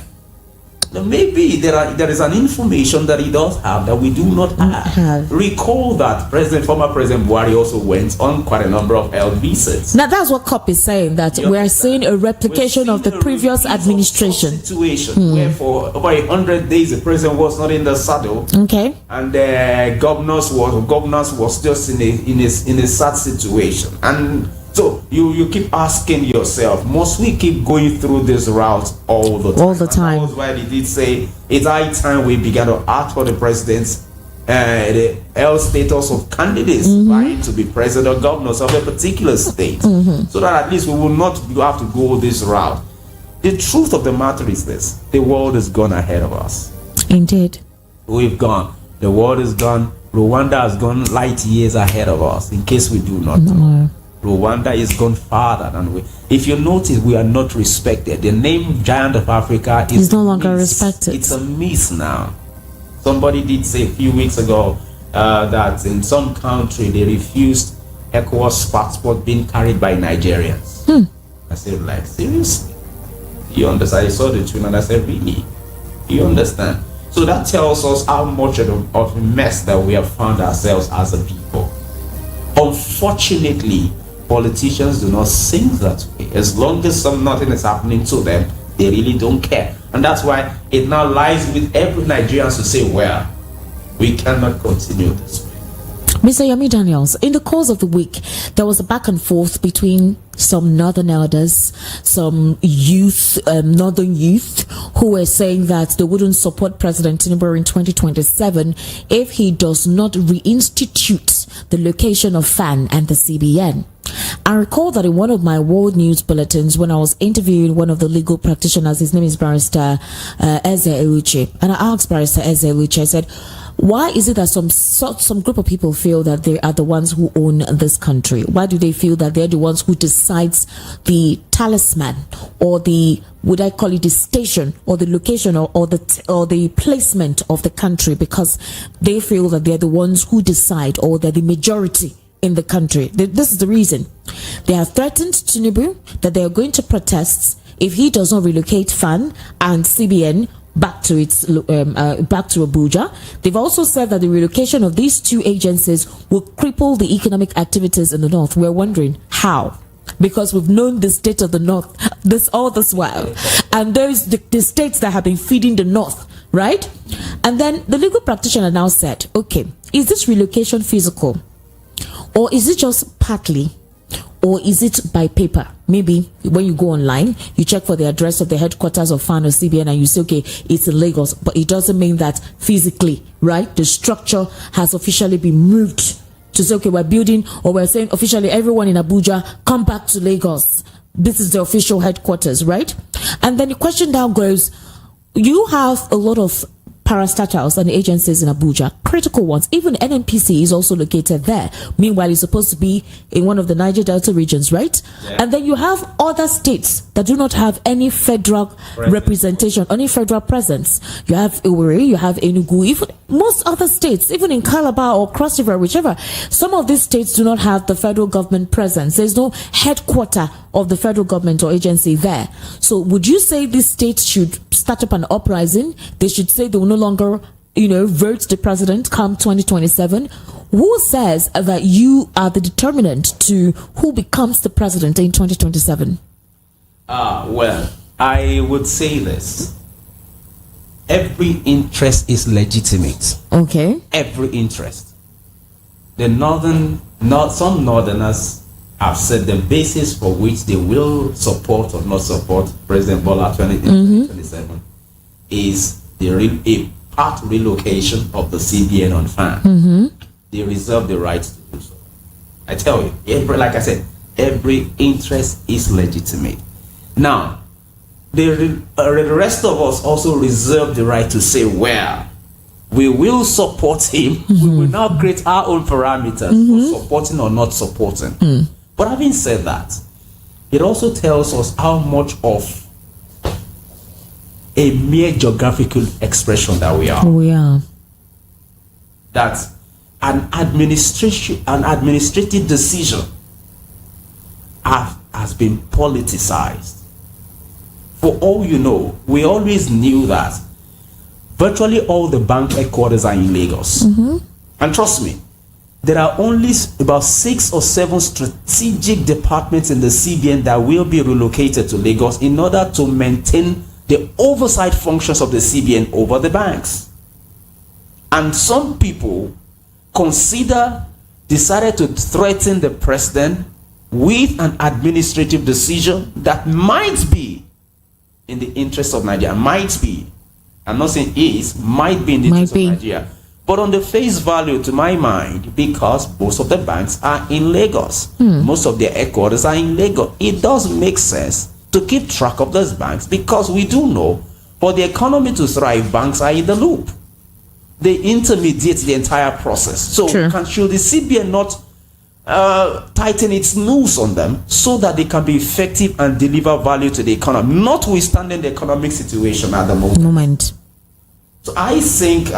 Now maybe there is an information that he does have that we do not have. Recall that former President Buhari also went on quite a number of health visits. Now that's what COP is saying, that we are seeing a replication of the previous administration situation where for over 100 days the president was not in the saddle. Okay. And the governors was just in a sad situation. And so you keep asking yourself, must we keep going through this route all the time? All the time. That was why they did say it's high time we began to ask for the president's the health status of candidates vying to be president or governors of a particular state, so that at least we will not have to go this route. The truth of the matter is this: the world has gone ahead of us. Indeed. We've gone. The world is gone. Rwanda has gone light years ahead of us, in case we do not know. Rwanda is gone farther than we. If you notice, we are not respected. The name Giant of Africa is no longer respected. It's a myth now. Somebody did say a few weeks ago that in some country they refused ECOWAS passport being carried by Nigerians. I said, like, seriously? You understand? I saw the tune and I said, really? You understand? So that tells us how much of a mess that we have found ourselves as a people. Unfortunately, politicians do not think that way. As long as nothing is happening to them, they really don't care. And that's why it now lies with every Nigerian to say, well, we cannot continue this way. Mr. Yomi Daniels, in the course of the week, there was a back and forth between some northern elders, some youth, northern youth, who were saying that they wouldn't support President Tinubu in 2027 if he does not reinstitute the location of FAN and the CBN. I recall that in one of my world news bulletins, when I was interviewing one of the legal practitioners, his name is Barrister Eze Ewuche, and I asked Barrister Eze Ewuche, I said, why is it that some group of people feel that they are the ones who own this country? Why do they feel that they're the ones who decides the talisman, or the, would I call it the station, or the location, or the placement of the country? Because they feel that they're the ones who decide, or they're the majority in the country. This is the reason. They have threatened Tinubu that they are going to protest if he does not relocate FAN and CBN back to Abuja. They've also said that the relocation of these two agencies will cripple the economic activities in the north. We're wondering how, because we've known the state of the north all this while, and there's the states that have been feeding the north, right? And then the legal practitioner now said, okay, is this relocation physical, or is it just partly, or is it by paper? Maybe when you go online, you check for the address of the headquarters of FAN or CBN and you say, okay, it's in Lagos, but it doesn't mean that physically, right? The structure has officially been moved to say, okay, we're building, or we're saying officially everyone in Abuja, come back to Lagos. This is the official headquarters, right? And then the question now goes, you have a lot of parastatals and agencies in Abuja, critical ones. Even NNPC is also located there. Meanwhile, it's supposed to be in one of the Niger Delta regions, right? Yeah. And then you have other states that do not have any federal representation, any federal presence. You have Owerri, you have Enugu, even most other states, even in Calabar or Cross River, whichever. Some of these states do not have the federal government presence. There's no headquarter of the federal government or agency there. So would you say these states should start up an uprising? They should say they will no longer, vote the president come 2027. Who says that you are the determinant to who becomes the president in 2027? Well, I would say this. Every interest is legitimate. Okay. Every interest. Some northerners have said the basis for which they will support or not support President Bola 2027 is a part relocation of the CBN on FAN. They reserve the right to do so. I tell you, like I said, every interest is legitimate. Now, the rest of us also reserve the right to say, well, we will support him. We will now create our own parameters for supporting or not supporting. But having said that, it also tells us how much of a mere geographical expression that we are. We are. That an administrative decision has been politicized. For all you know, we always knew that virtually all the bank headquarters are in Lagos. And trust me, there are only about 6 or 7 strategic departments in the CBN that will be relocated to Lagos in order to maintain the oversight functions of the CBN over the banks. And some people decided to threaten the president with an administrative decision that might be in the interest of Nigeria. Might be. I'm not saying is, might be in the interest of Nigeria. But on the face value, to my mind, because most of the banks are in Lagos, most of their headquarters are in Lagos, it does make sense to keep track of those banks, because we do know for the economy to thrive, banks are in the loop. They intermediate the entire process. So should the CBN not tighten its noose on them so that they can be effective and deliver value to the economy, notwithstanding the economic situation at the moment? So I think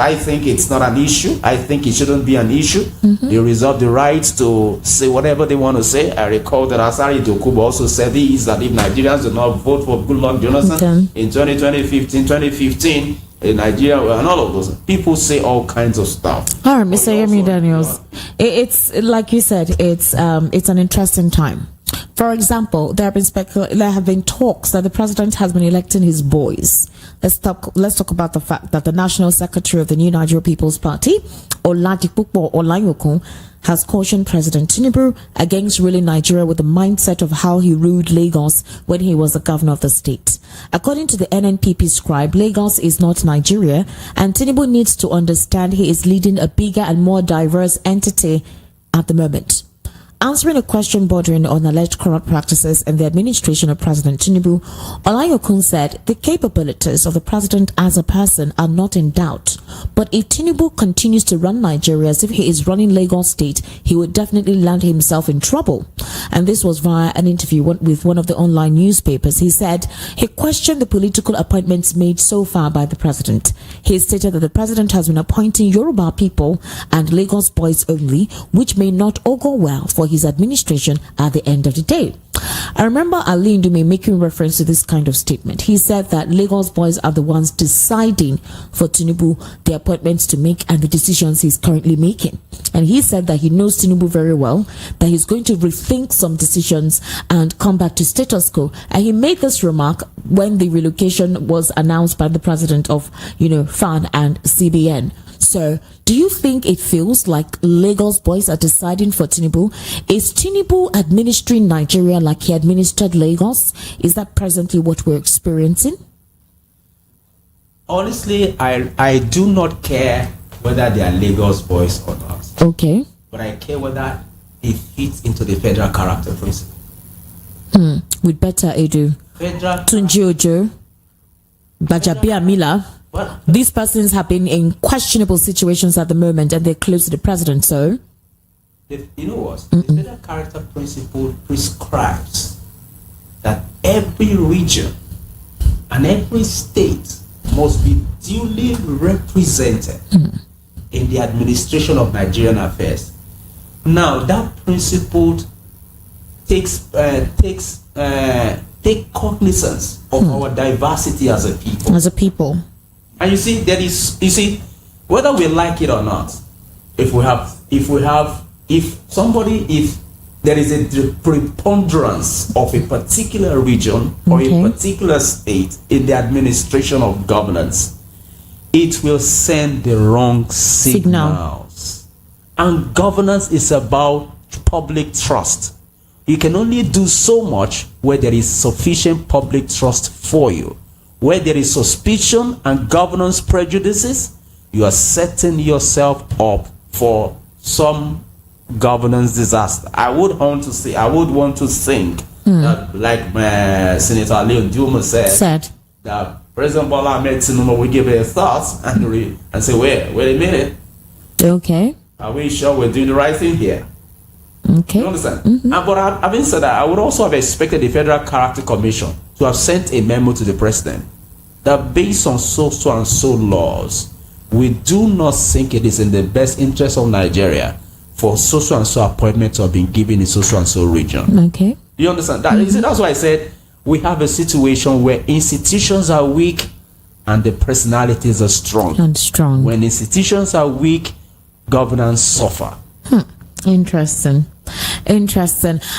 it's not an issue. I think it shouldn't be an issue. They reserve the right to say whatever they want to say. I recall that Adetokunbo also said this, that if Nigerians do not vote for Goodluck Jonathan in 2015, in Nigeria and all of those, people say all kinds of stuff. All right, Mr. Yemi Daniels, it's like you said, it's an interesting time. For example, there have been talks that the president has been electing his boys. Let's talk about the fact that the national secretary of the New Nigeria People's Party, Adetokunbo Olayokun, has cautioned President Tinubu against ruling Nigeria with the mindset of how he ruled Lagos when he was the governor of the state. According to the NNPP scribe, Lagos is not Nigeria, and Tinubu needs to understand he is leading a bigger and more diverse entity at the moment. Answering a question bordering on alleged corrupt practices in the administration of President Tinubu, Olayokun said the capabilities of the president as a person are not in doubt. But if Tinubu continues to run Nigeria as if he is running Lagos State, he would definitely land himself in trouble. And this was via an interview with one of the online newspapers. He said he questioned the political appointments made so far by the president. He stated that the president has been appointing Yoruba people and Lagos boys only, which may not all go well for his administration at the end of the day. I remember Ali Ndume making reference to this kind of statement. He said that Lagos boys are the ones deciding for Tinubu the appointments to make and the decisions he's currently making. And he said that he knows Tinubu very well, that he's going to rethink some decisions and come back to status quo. And he made this remark when the relocation was announced by the president of, FAN and CBN. So, do you think it feels like Lagos boys are deciding for Tinubu? Is Tinubu administering Nigeria like he administered Lagos? Is that presently what we're experiencing? Honestly, I do not care whether they are Lagos boys or not. Okay. But I care whether it fits into the federal character principle. With better Edu, Tunji Ojo, Bajabia Mila. These persons have been in questionable situations at the moment and they're close to the president, so? You know what? The federal character principle prescribes that every region and every state must be duly represented in the administration of Nigerian affairs. Now, that principle take cognizance of our diversity as a people. And you see, whether we like it or not, if there is a preponderance of a particular region or a particular state in the administration of governance, it will send the wrong signals. And governance is about public trust. You can only do so much where there is sufficient public trust for you. Where there is suspicion and governance prejudices, you are setting yourself up for some governance disaster. I would want to think that, like Senator Ali Ndume said, that President Bola Ahmed Tinubu will give it a thought and say, wait a minute. Okay. Are we sure we're doing the right thing here? Okay. You understand? But having said that, I would also have expected the Federal Character Commission to have sent a memo to the president that based on so and so laws, we do not think it is in the best interest of Nigeria for so and so appointment to have been given in so and so region. Okay. You understand? That's why I said we have a situation where institutions are weak and the personalities are strong. When institutions are weak, governance suffer. Interesting.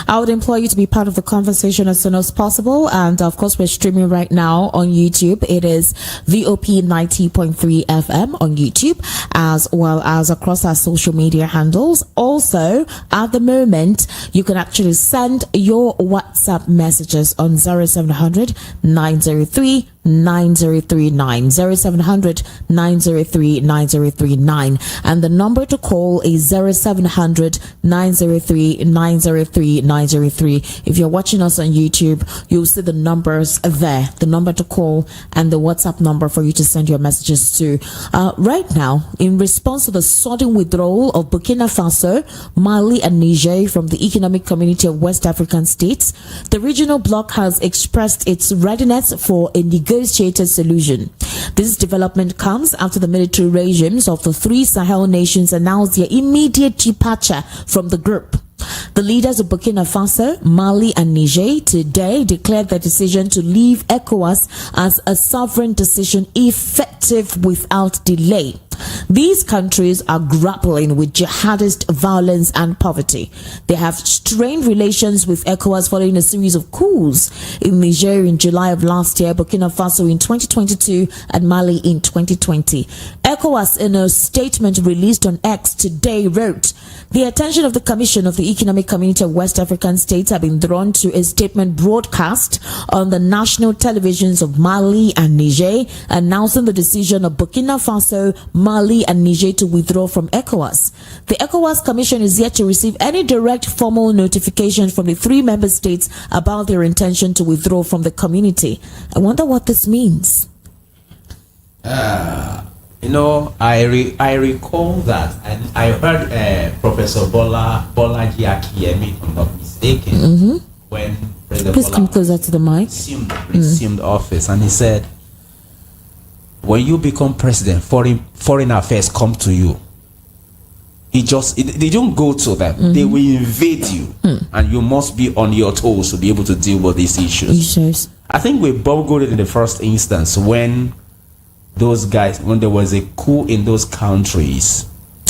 I would implore you to be part of the conversation as soon as possible. And of course, we're streaming right now on YouTube. It is VOP 90.3 FM on YouTube, as well as across our social media handles. Also, at the moment, you can actually send your WhatsApp messages on 0700 903 9039 0700 903 9039, and the number to call is 0700 903 903 903. If you're watching us on YouTube, you'll see the numbers there, the number to call and the WhatsApp number for you to send your messages to. Right now, in response to the sudden withdrawal of Burkina Faso, Mali and Niger from the Economic Community of West African States, the regional bloc has expressed its readiness for a negotiated solution. This development comes after the military regimes of the three Sahel nations announced their immediate departure from the group. The leaders of Burkina Faso, Mali, and Niger today declared their decision to leave ECOWAS as a sovereign decision effective without delay. These countries are grappling with jihadist violence and poverty. They have strained relations with ECOWAS following a series of coups in Niger in July of last year, Burkina Faso in 2022, and Mali in 2020. ECOWAS, in a statement released on X today, wrote, "The attention of the Commission of the Economic Community of West African States have been drawn to a statement broadcast on the national televisions of Mali and Niger announcing the decision of Burkina Faso, Mali, and Niger to withdraw from ECOWAS. The ECOWAS Commission is yet to receive any direct formal notification from the three member states about their intention to withdraw from the community." I wonder what this means. I recall that, and I heard Professor Bolaji Akiyemi, if I'm not mistaken, when President Please come closer to the mic. Resumed office, and he said, when you become president, foreign affairs come to you. They don't go to them. They will invade you, and you must be on your toes to be able to deal with these issues. I think we bungled it in the first instance when there was a coup in those countries,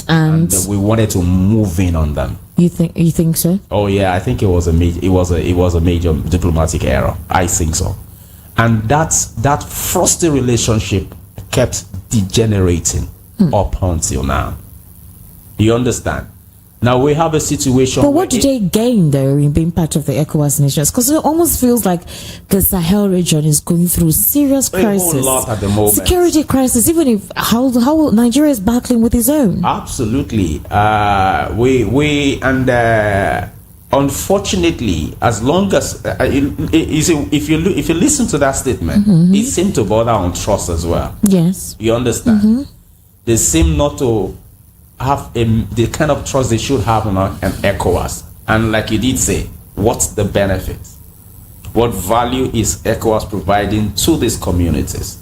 and we wanted to move in on them. You think so? Oh yeah, I think it was a major diplomatic error. I think so, and that frosty relationship kept degenerating up until now. You understand? Now we have a situation. But what do they gain though in being part of the ECOWAS nations? Because it almost feels like the Sahel region is going through serious crisis, a lot at the moment. Security crisis. Even if how Nigeria is battling with its own. Absolutely. Unfortunately, as long as if you listen to that statement, it seemed to border on trust as well. Yes. You understand? They seem not to have the kind of trust they should have on an ECOWAS. And like you did say, what's the benefit? What value is ECOWAS providing to these communities?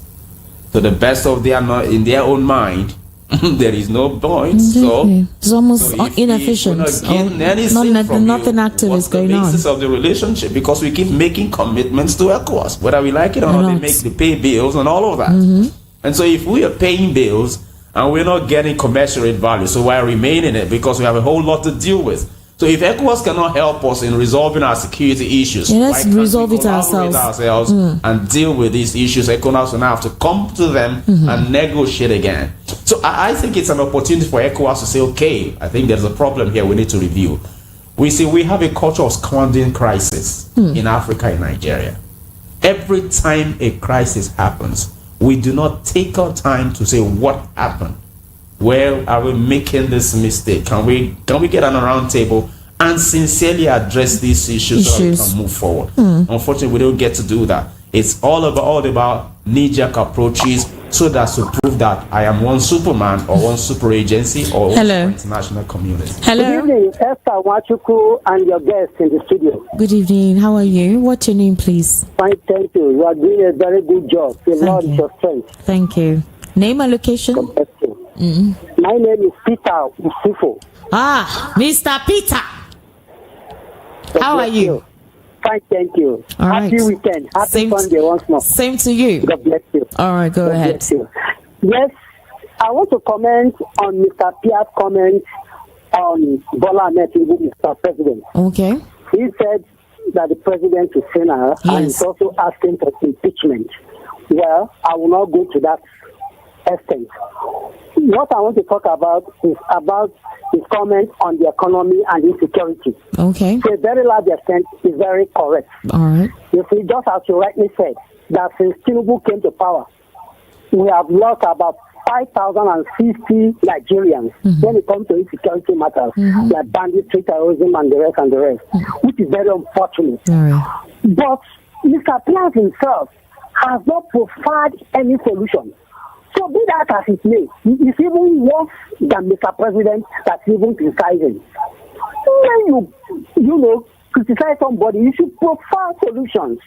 To the best of in their own mind, there is no point. So it's almost inefficient. Nothing active is going on. What's the basis of the relationship? Because we keep making commitments to ECOWAS, whether we like it or not. They pay bills and all of that. And so if we are paying bills and we're not getting commensurate value, so why remain in it? Because we have a whole lot to deal with. So if ECOWAS cannot help us in resolving our security issues, let's resolve it ourselves and deal with these issues. ECOWAS will now have to come to them and negotiate again. So I think it's an opportunity for ECOWAS to say, okay, I think there's a problem here we need to review. We have a culture of squandering crisis in Africa and Nigeria. Every time a crisis happens, we do not take our time to say what happened. Where are we making this mistake? Can we get on a round table and sincerely address these issues so that we can move forward? Unfortunately, we don't get to do that. It's all about knee-jerk approaches so that to prove that I am one Superman or one super agency or one international community. Hello. Good evening, Esther Wachuku and your guests in the studio. Good evening. How are you? What's your name, please? Fine, thank you. You are doing a very good job. The Lord is your strength. Thank you. Name and location? My name is Peter Usufo. Mr. Peter. How are you? Fine, thank you. All Happy right. weekend. Happy Sunday once more. Same to you. God bless you. All right, go ahead. Yes, I want to comment on Mr. Pearse's comment on Bola Ahmed Tinubu, Mr. President. Okay. He said that the president is senile and he's also asking for impeachment. Well, I will not go to that extent. What I want to talk about is about his comment on the economy and insecurity. Okay. To a very large extent, is very correct. All right. You see, just as you rightly said, that since Tinubu came to power, we have lost about 5,050 Nigerians when it comes to insecurity matters, like banditry, terrorism, and the rest, which is very unfortunate. But Mr. Pearse himself has not provided any solution. So be that as it may, it's even worse than Mr. President that's even criticizing. When you criticize somebody, you should provide solutions.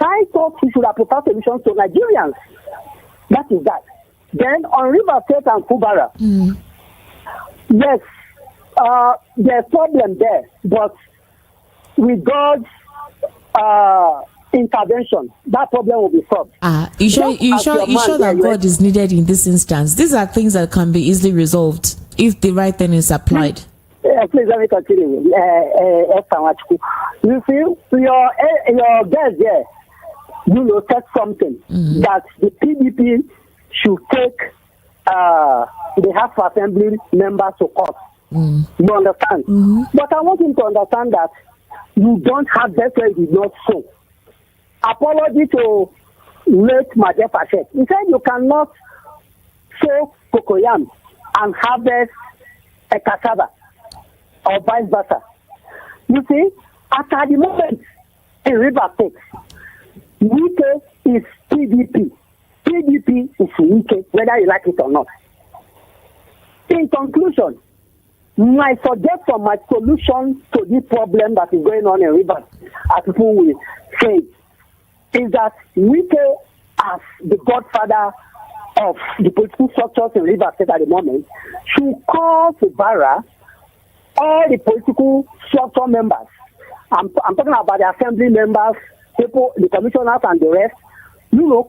I thought he should have provided solutions to Nigerians. That is that. Then on River State and Fubara, yes, there's problem there, but with God's intervention, that problem will be solved. You sure that God is needed in this instance? These are things that can be easily resolved if the right thing is applied. Please let me continue. You see, your guest there, said something that the PDP should take the House of Assembly members to court. You understand? But I want him to understand that you don't have that where you did not sow. Apology to late Maje Fashet. He said you cannot sow cocoyam and harvest a cassava or vice versa. You see, at the moment in River State, Wike is PDP. PDP is Wike, whether you like it or not. In conclusion, my suggestion, my solution to this problem that is going on in River, as people will say, is that Wike, as the godfather of the political structures in River State at the moment, should call to Barra all the political structure members. I'm talking about the assembly members, people, the commissioners, and the rest.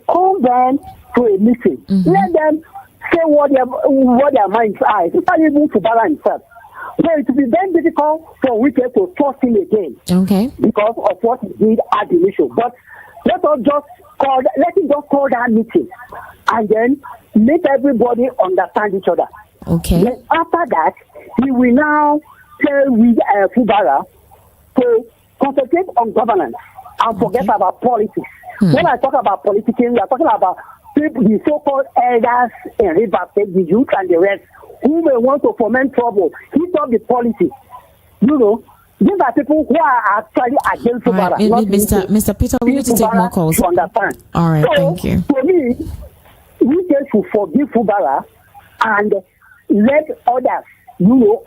Call them to a meeting. Let them say what their minds are. It's not even to Barra himself. So it will be very difficult for Wike to trust him again. Okay. Because of what he did at the issue. But let him just call that meeting and then make everybody understand each other. Okay. Then after that, he will now tell Fubara to concentrate on governance and forget about politics. When I talk about politicking, we are talking about people, the so-called elders in River State, the youth and the rest, who may want to foment trouble, hit up the policy. These are people who are actually against Fubara. Mr. Peter, we need to take more calls. To understand. All right, thank you. For me, we should forgive Fubara and let others,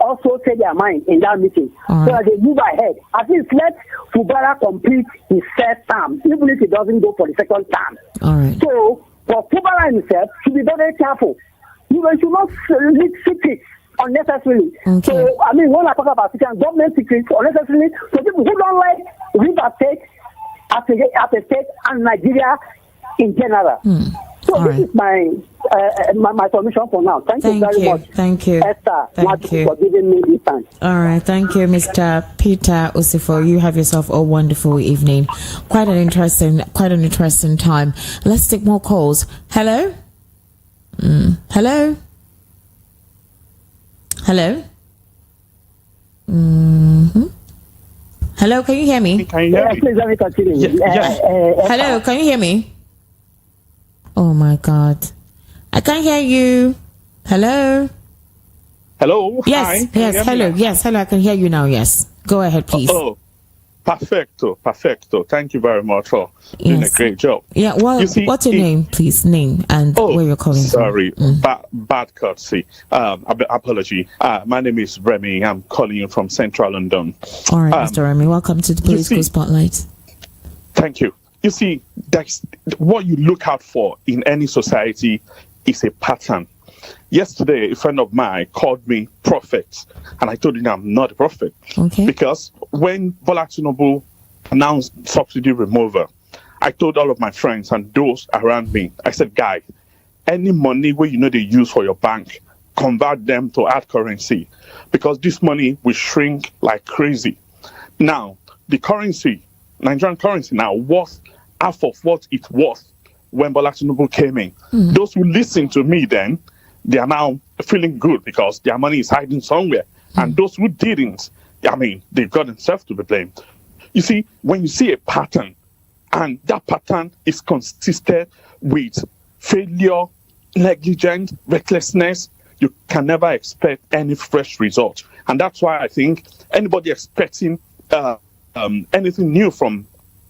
also say their mind in that meeting. So that they move ahead. At least let Fubara complete his first term, even if he doesn't go for the second term. All right. So, for Fubara himself, should be very careful. He should not leak secrets unnecessarily. Okay. So, when I talk about secrets, government secrets unnecessarily, so people who don't like River State as a state and Nigeria in general. So this is my submission for now. Thank you very much. Thank you, Esther, for giving me this time. All right, thank you, Mr. Peter Osifo. You have yourself a wonderful evening. Quite an interesting time. Let's take more calls. Hello. Hello. Hello. Hello. Can you hear me? Please let me continue. Hello. Can you hear me? Oh my God. I can't hear you. Hello? Hello? Yes, Hi. yes, hello. Yes, hello. I can hear you now. Yes. Go ahead, please. Perfecto. Thank you very much for doing a great job. Yeah, well, what's your name, please? Name and where you're calling from. Sorry, bad courtesy. Apology. My name is Remy. I'm calling you from Central London. All right, Mr. Remy. Welcome to the Political Spotlight. Thank you. You see, that's what you look out for in any society is a pattern. Yesterday, a friend of mine called me prophet, and I told him I'm not a prophet. Okay. Because when Bola Tinubu announced subsidy removal, I told all of my friends and those around me, I said, guy, any money where they use for your bank, convert them to hard currency, because this money will shrink like crazy. Now, the currency, Nigerian currency now, worth half of what it was when Bola Tinubu came in. Those who listened to me then, they are now feeling good because their money is hiding somewhere. And those who didn't, they've got themselves to be blamed. You see, when you see a pattern, And that pattern is consistent with failure, negligence, recklessness. You can never expect any fresh result. And that's why I think anybody expecting anything new from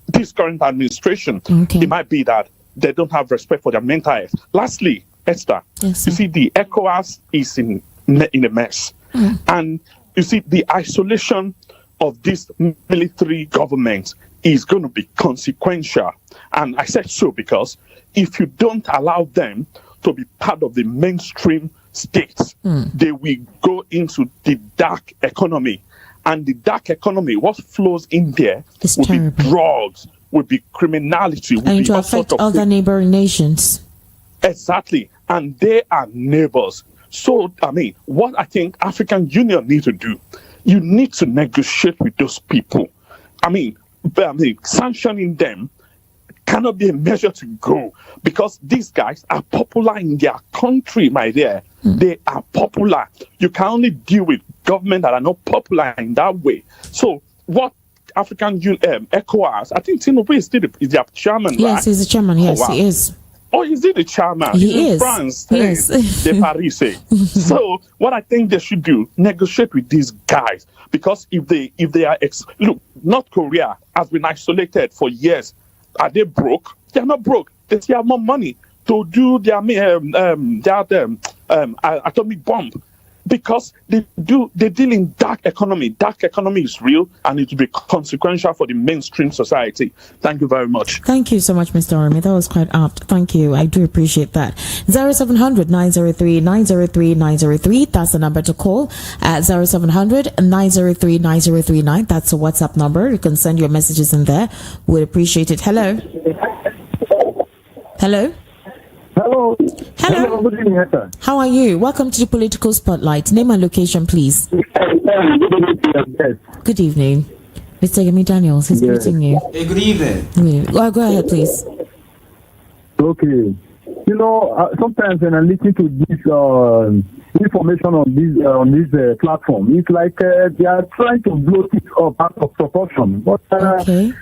this current administration, it might be that they don't have respect for their mental health. Lastly, Esther, you see, the ECOWAS is in a mess. And you see, the isolation of this military government is going to be consequential. And I said so because if you don't allow them to be part of the mainstream states, they will go into the dark economy. And the dark economy, what flows in there will be drugs, will be criminality, will and be to all affect sort of other neighboring nations. Exactly. And they are neighbors. So, I mean, what I think African Union need to do, you need to negotiate with those people. I mean, sanctioning them cannot be a measure to go, because these guys are popular in their country, my dear. They are popular. You can only deal with government that are not popular in that way. So what African Union, ECOWAS, I think Tinubu is still their chairman, yes, right? he's the chairman. Yes, wow. He is. Oh, is he the chairman? He is. France, yes. the Paris. So what I think they should do, negotiate with these guys, because if they are look, North Korea has been isolated for years. Are they broke? They are not broke. They still have more money to do their atomic bomb, because they deal in dark economy. Dark economy is real, and it will be consequential for the mainstream society. Thank you very much. Thank you so much, Mr. Ormi. That was quite apt. Thank you. I do appreciate that. 0700 903 903 903. That's the number to call. At 0700 903 9039. That's a WhatsApp number. You can send your messages in there. We'd appreciate it. Hello. Hello. Hello. Hello. Good evening, sir. How are you? Welcome to the Political Spotlight. Name and location, please. Good evening. Mr. Yemi Daniels is greeting you. Hey, good evening. Well, go ahead, please. Okay. You know, sometimes when I listen to this information on this platform, it's like they are trying to blow it up out of proportion. But okay.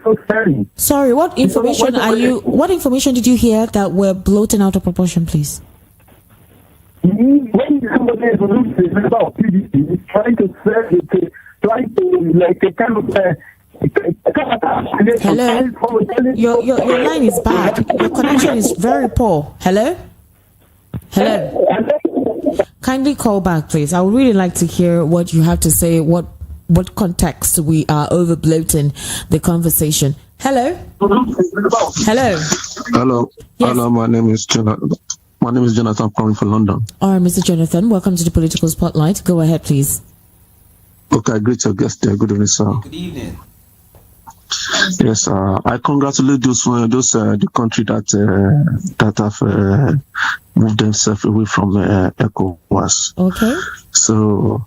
So scary. Sorry, what information what information did you hear that were bloating out of proportion, please? When somebody is a member of PDP, is trying to sell it, trying to like a kind of hello? Your line is bad. Your connection is very poor. Hello? Hello? Kindly call back, please. I would really like to hear what you have to say, what context we are over bloating the conversation. Hello? Hello? Hello. Yes. Hello, my name is Jonathan. I'm calling from London. All right, Mr. Jonathan, welcome to the Political Spotlight. Go ahead, please. Okay, I greet your guest there. Good evening, sir. Good evening. Yes, I congratulate the country that have moved themselves away from ECOWAS. Okay. So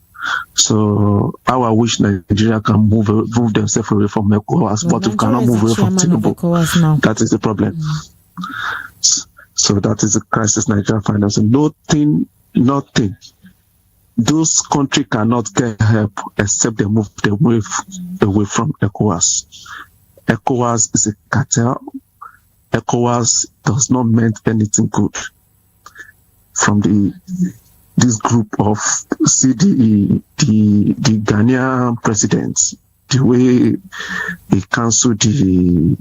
I wish Nigeria can move themselves away from ECOWAS, but we cannot move away from Tinubu. That is the problem. So that is the crisis Nigeria finds. Nothing. Those countries cannot get help except they move away from ECOWAS. ECOWAS is a cartel. ECOWAS does not mean anything good. From this group of the Ghanaian president, the way he cancelled the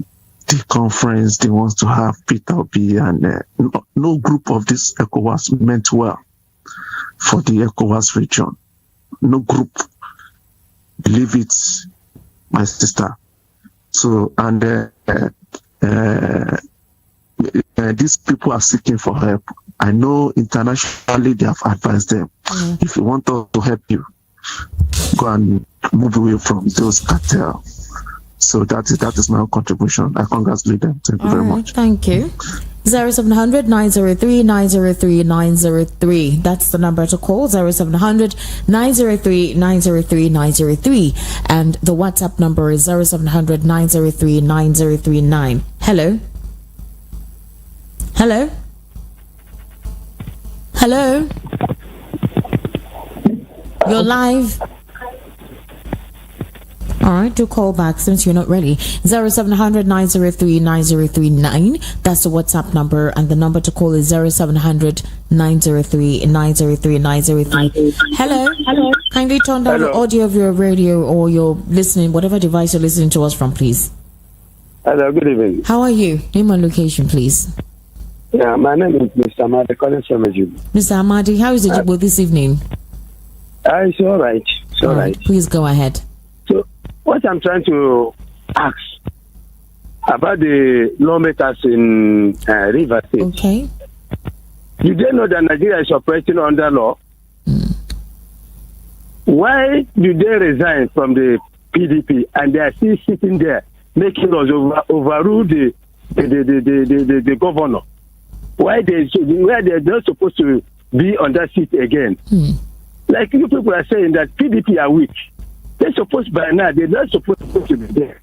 conference they want to have Peter Obi, and no group of this ECOWAS meant well for the ECOWAS region. No group. Believe it, my sister. So, and these people are seeking for help. I know internationally they have advised them. If you want us to help you, go and move away from those cartels. So that is my contribution. I congratulate them. Thank you very much. Thank you. 0700 903 903 903. That's the number to call. 0700 903 903 903. And the WhatsApp number is 0700 903 9039. Hello? Hello? Hello? You're live. All right, do call back since you're not ready. 0700 903 9039. That's the WhatsApp number, and the number to call is 0700 903 903 903. Hello. Kindly turn down the audio of your radio or your listening, whatever device you're listening to us from, please. Hello, good evening. How are you? Name and location, please. Yeah, my name is Mr. Amadi, calling from Ejigbo. Mr. Amadi, how is Ejigbo this evening? It's all right. It's all right. Please go ahead. So, what I'm trying to ask about the lawmakers in Rivers State. Okay. Do they know that Nigeria is operating under law? Why do they resign from the PDP and they are still sitting there making us overrule the governor? Why they're not supposed to be on that seat again? Like you people are saying that PDP are weak. They're supposed by now, they're not supposed to be there.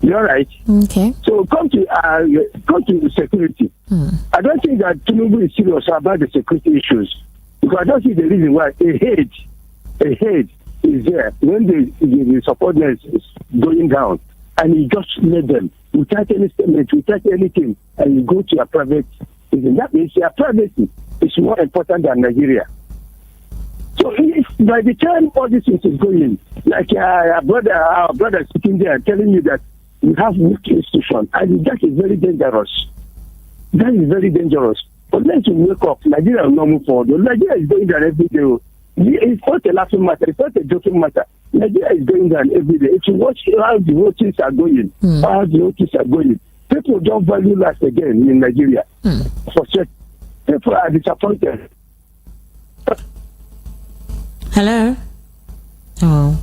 You're right. Okay. So come to security. I don't think that Tinubu is serious about the security issues, because I don't see the reason why a head is there when the supporters is going down, and he just let them without any statement, without anything, and you go to your private. That means your privacy is more important than Nigeria. So if by the time all this is going, like our brother sitting there telling you that we have weak institutions, and that is very dangerous. That is very dangerous. But let's wake up. Nigeria will not move forward. Nigeria is going down every day. It's not a laughing matter. It's not a joking matter. Nigeria is going down every day. If you watch how the voters are going, people don't value us again in Nigeria. For sure, people are disappointed. Hello? Oh.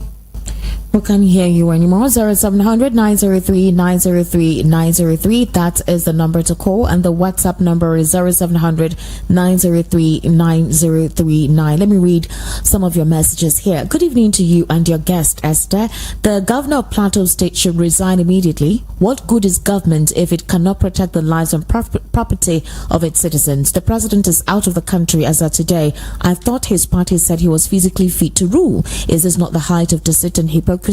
We can't hear you anymore. 0700 903 903 903. That is the number to call, and the WhatsApp number is 0700 903 9039. Let me read some of your messages here. Good evening to you and your guest, Esther. The governor of Plateau State should resign immediately. What good is government if it cannot protect the lives and property of its citizens? The president is out of the country as of today. I thought his party said he was physically fit to rule. Is this not the height of deceit and hypocrisy?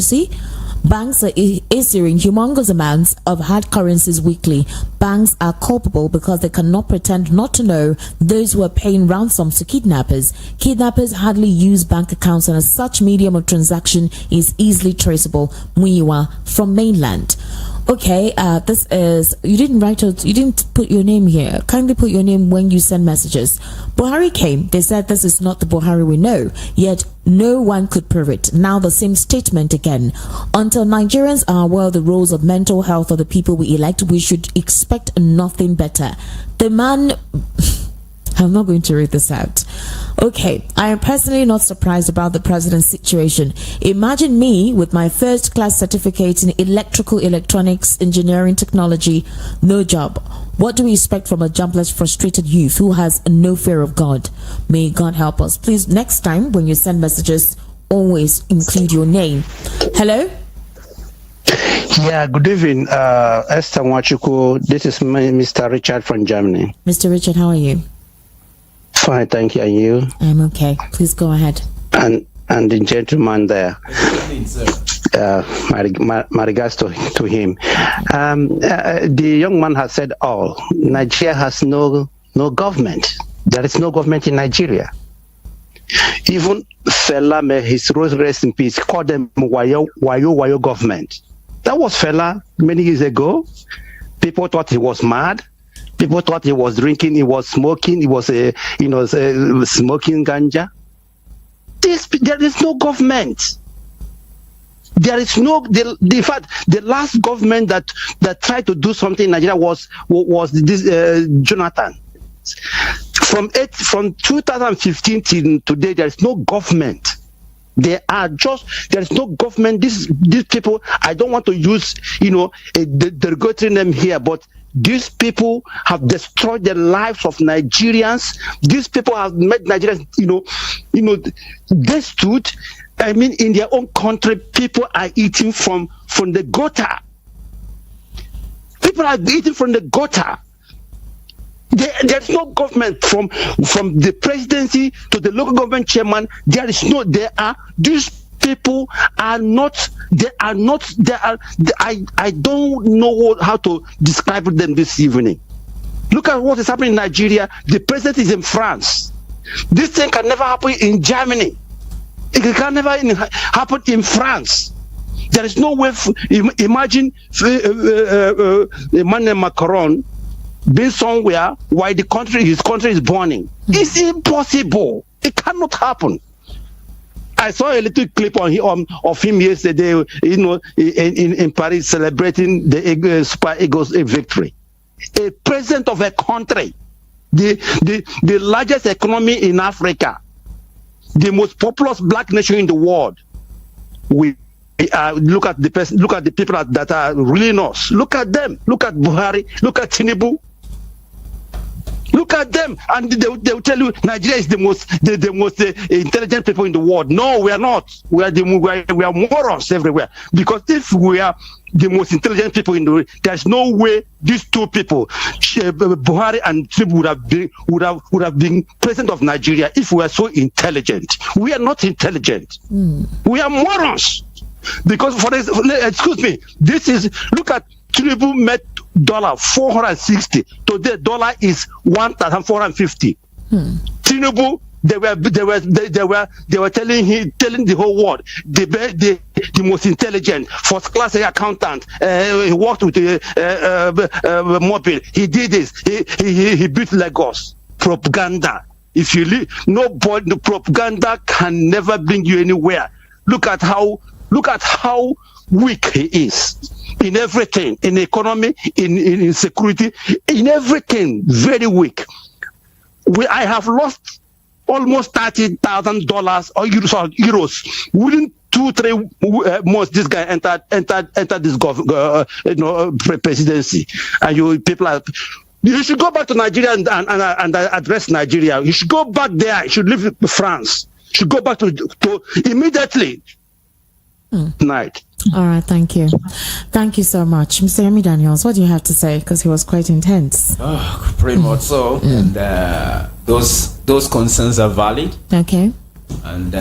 Banks are issuing humongous amounts of hard currencies weekly. Banks are culpable because they cannot pretend not to know those who are paying ransoms to kidnappers. Kidnappers hardly use bank accounts, and as such medium of transaction is easily traceable. Muiwa from mainland. Okay, this is, you didn't put your name here. Kindly put your name when you send messages. Buhari came, they said this is not the Buhari we know, yet no one could prove it. Now the same statement again. Until Nigerians are aware of the roles of mental health of the people we elect, we should expect nothing better. The man... I'm not going to read this out. Okay, I am personally not surprised about the president's situation. Imagine me with my first class certificate in electrical electronics engineering technology, no job. What do we expect from a jobless, frustrated youth who has no fear of God? May God help us. Please, next time when you send messages, always include your name. Hello? Yeah, good evening, Esther Nwachukwu. This is Mr. Richard from Germany. Mr. Richard, how are you? Fine, thank you. And you? I'm okay. Please go ahead. And the gentleman there, my regards to him. The young man has said all. Nigeria has no government. There is no government in Nigeria. Even Fela, may his rest in peace, called them Wayo government. That was Fela many years ago. People thought he was mad. People thought he was drinking, he was smoking, he was smoking ganja. There is no government. There is no. In fact, the last government that tried to do something in Nigeria was this Jonathan. From 2015 till today, there is no government. There is no government. These people, I don't want to use a derogatory name here, but these people have destroyed the lives of Nigerians. These people have made Nigerians, destitute. I mean, in their own country, people are eating from the gutter. People are eating from the gutter. There's no government from the presidency to the local government chairman. These people are not. I don't know how to describe them this evening. Look at what is happening in Nigeria. The president is in France. This thing can never happen in Germany. It can never happen in France. There is no way. Imagine Emmanuel Macron being somewhere while his country is burning. It's impossible. It cannot happen. I saw a little clip of him yesterday, in Paris, celebrating the Super Eagles victory. A president of a country, the largest economy in Africa, the most populous black nation in the world. We look at the people that are ruling us. Look at them. Look at Buhari. Look at Tinubu. Look at them, and they will tell you Nigeria is the most intelligent people in the world. No, we are not. We are morons everywhere. Because if we are the most intelligent people in the world, there's no way these two people, Buhari and Tinubu, would have been president of Nigeria if we are so intelligent. We are not intelligent. We are morons. Because look at Tinubu met dollar 460. Today dollar is 1,450. Tinubu, they were telling the whole world the most intelligent first class accountant. He worked with Mobile. He did this. He built Lagos. Propaganda. If you leave, the propaganda can never bring you anywhere. Look at how weak he is. In everything, in economy, in security, in everything, very weak. I have lost almost $30,000 or euros within 2-3 months. This guy entered this presidency, and you should go back to Nigeria and address Nigeria. You should go back there. You should leave France. You should go back to immediately. Tonight. All right, thank you. Thank you so much. Mr. Yemi Daniels, what do you have to say? Because he was quite intense. Oh, pretty much so. And those concerns are valid. Okay. And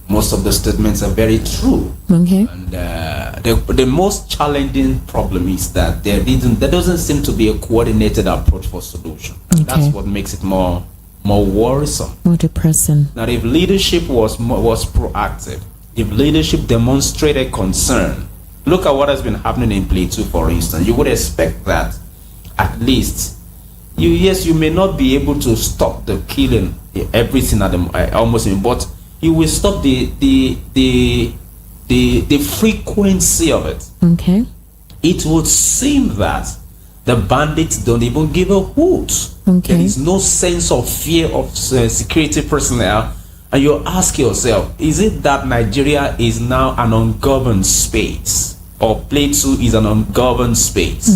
most of the statements are very true. Okay. And the most challenging problem is that there doesn't seem to be a coordinated approach for solution. Okay. That's what makes it more worrisome. More depressing. Now, if leadership was proactive, if leadership demonstrated concern, look at what has been happening in Plateau, for instance. You would expect that at least, you may not be able to stop the killing, everything but you will stop the frequency of it. Okay. It would seem that the bandits don't even give a hoot. Okay. There is no sense of fear of security personnel. And you ask yourself, is it that Nigeria is now an ungoverned space, or Plateau is an ungoverned space?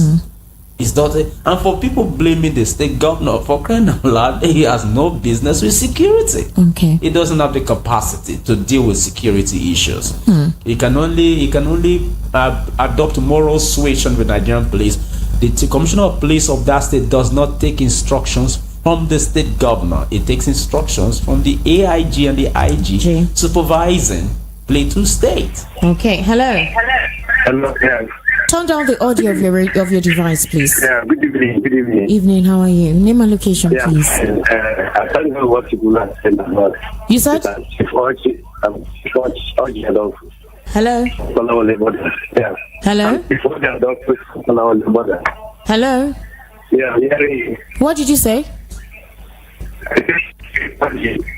Is that it? And for people blaming the state governor, for crying out loud, he has no business with security. Okay. He doesn't have the capacity to deal with security issues. He can only adopt moral suasion with Nigerian police. The commissioner of police of that state does not take instructions from the state governor. It takes instructions from the AIG and the IG supervising Plateau State. Okay. Hello. Hello. Yeah. Turn down the audio of your device, please. Yeah. Good evening. Good evening. Evening. How are you? Name and location, please. I don't know what you said about. You said? Hello. Yeah. Hello. Hello. Yeah. What did you say?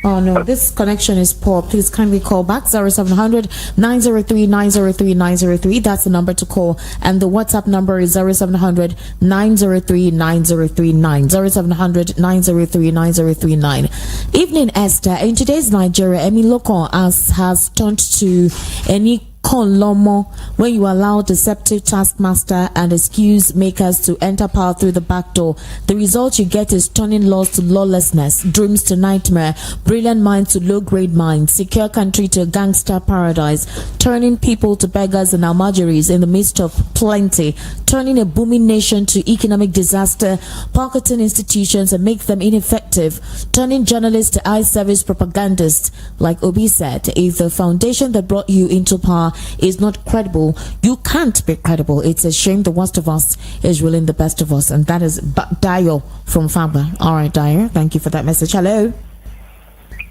Oh no, this connection is poor. Please kindly call back 0700 903 903 903. That's the number to call, and the WhatsApp number is 0700 903 9039 0700 903 9039. Evening, Esther. In today's Nigeria, Emi Lokon has turned to any Lomo, when you allow deceptive taskmaster and excuse makers to enter power through the back door, the result you get is turning laws to lawlessness, dreams to nightmare, brilliant minds to low-grade minds, secure country to a gangster paradise, turning people to beggars and almajiris in the midst of plenty, turning a booming nation to economic disaster, pocketing institutions and make them ineffective, turning journalists to eye service propagandists. Like Obi said, if the foundation that brought you into power is not credible, you can't be credible. It's a shame the worst of us is ruling the best of us. And that is Dio from Faba. All right, Dio, thank you for that message. Hello.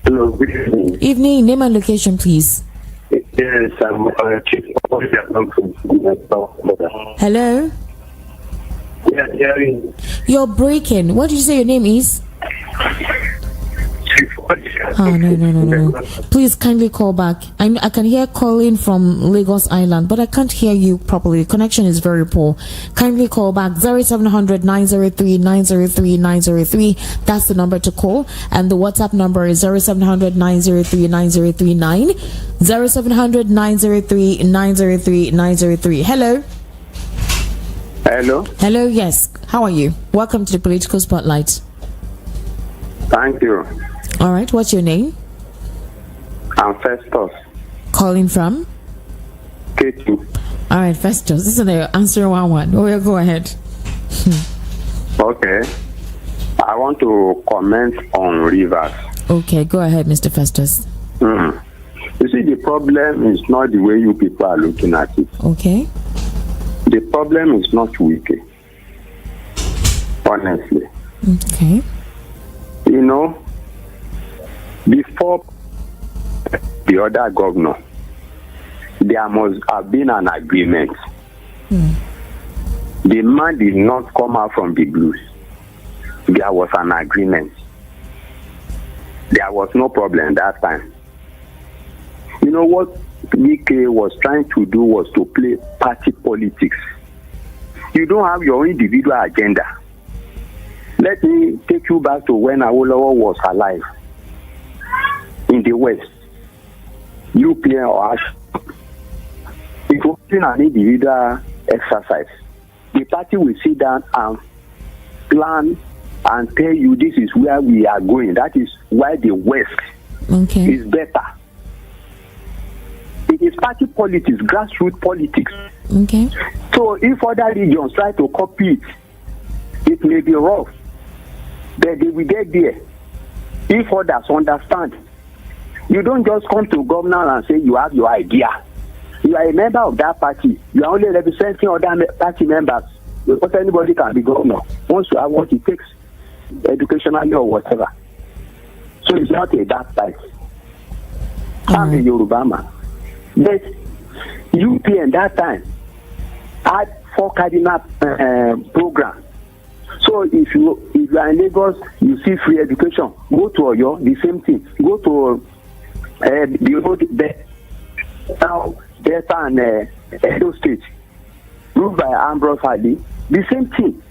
Hello, good evening. Evening, name and location, please. Yes, I'm Chief. Hello. Yeah. You're breaking. What did you say your name is? Oh, no. Please kindly call back. I can hear calling from Lagos Island, but I can't hear you properly. The connection is very poor. Kindly call back 0700 903 903 903. That's the number to call. And the WhatsApp number is 0700 903 9039. 0700 903 903 903. Hello. Hello, yes. How are you? Welcome to the Political Spotlight. Thank you. All right, what's your name? I'm Festus. Calling from? K2. All right, Festus. This is the answer 1-1. Oh, go ahead. Okay. I want to comment on rivers. Okay, go ahead, Mr. Festus. You see, the problem is not the way you people are looking at it. Okay. The problem is not Wike. Honestly. Okay. You know, before the other governor, there must have been an agreement. The man did not come out from the blues. There was an agreement. There was no problem that time. You know what Wike was trying to do was to play party politics. You don't have your own individual agenda. Let me take you back to when Awolowo was alive in the West. UPN or ASH. It was an individual exercise. The party will sit down and plan and tell you this is where we are going. That is why the West is better. It is party politics, grassroots politics. Okay. So if other regions try to copy it, it may be rough, but they will get there. If others understand, you don't just come to governor and say you have your idea. You are a member of that party. You are only representing other party members. Because anybody can be governor once you have what it takes, educationally or whatever. So it's not a dark side. I'm a Yoruba man. But UPN that time had 4 cardinal programs. So if you are in Lagos, you see free education. Go to Oyo, the same thing. Go to the road now Delta and Edo State, ruled by Ambrose Ali, the same thing.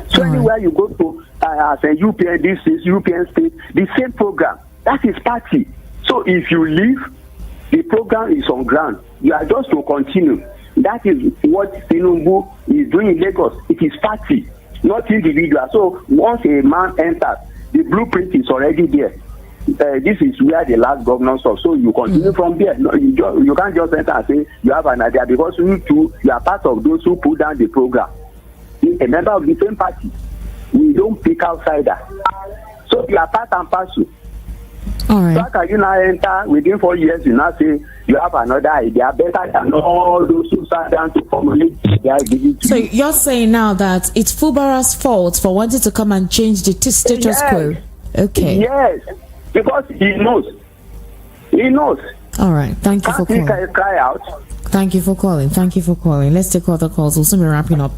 So anywhere you go to as a UPN, this is UPN State, the same program. That is party. So if you leave, the program is on ground. You are just to continue. That is what Tinubu is doing in Lagos. It is party, not individual. So once a man enters, the blueprint is already there. This is where the last governor saw. So you continue from there. No, you can't just enter and say you have an idea, because you are part of those who put down the program. A member of the same party. We don't pick outsiders. So you are part and parcel. All right. So how can you now enter within 4 years? You now say you have another idea better than all those who sat down to formulate their idea. So you're saying now that it's Fubara's fault for wanting to come and change the status quo? Okay. Yes, because he knows. He knows. All right. Thank you for calling. Cry out. Thank you for calling. Let's take other calls. We'll soon be wrapping up.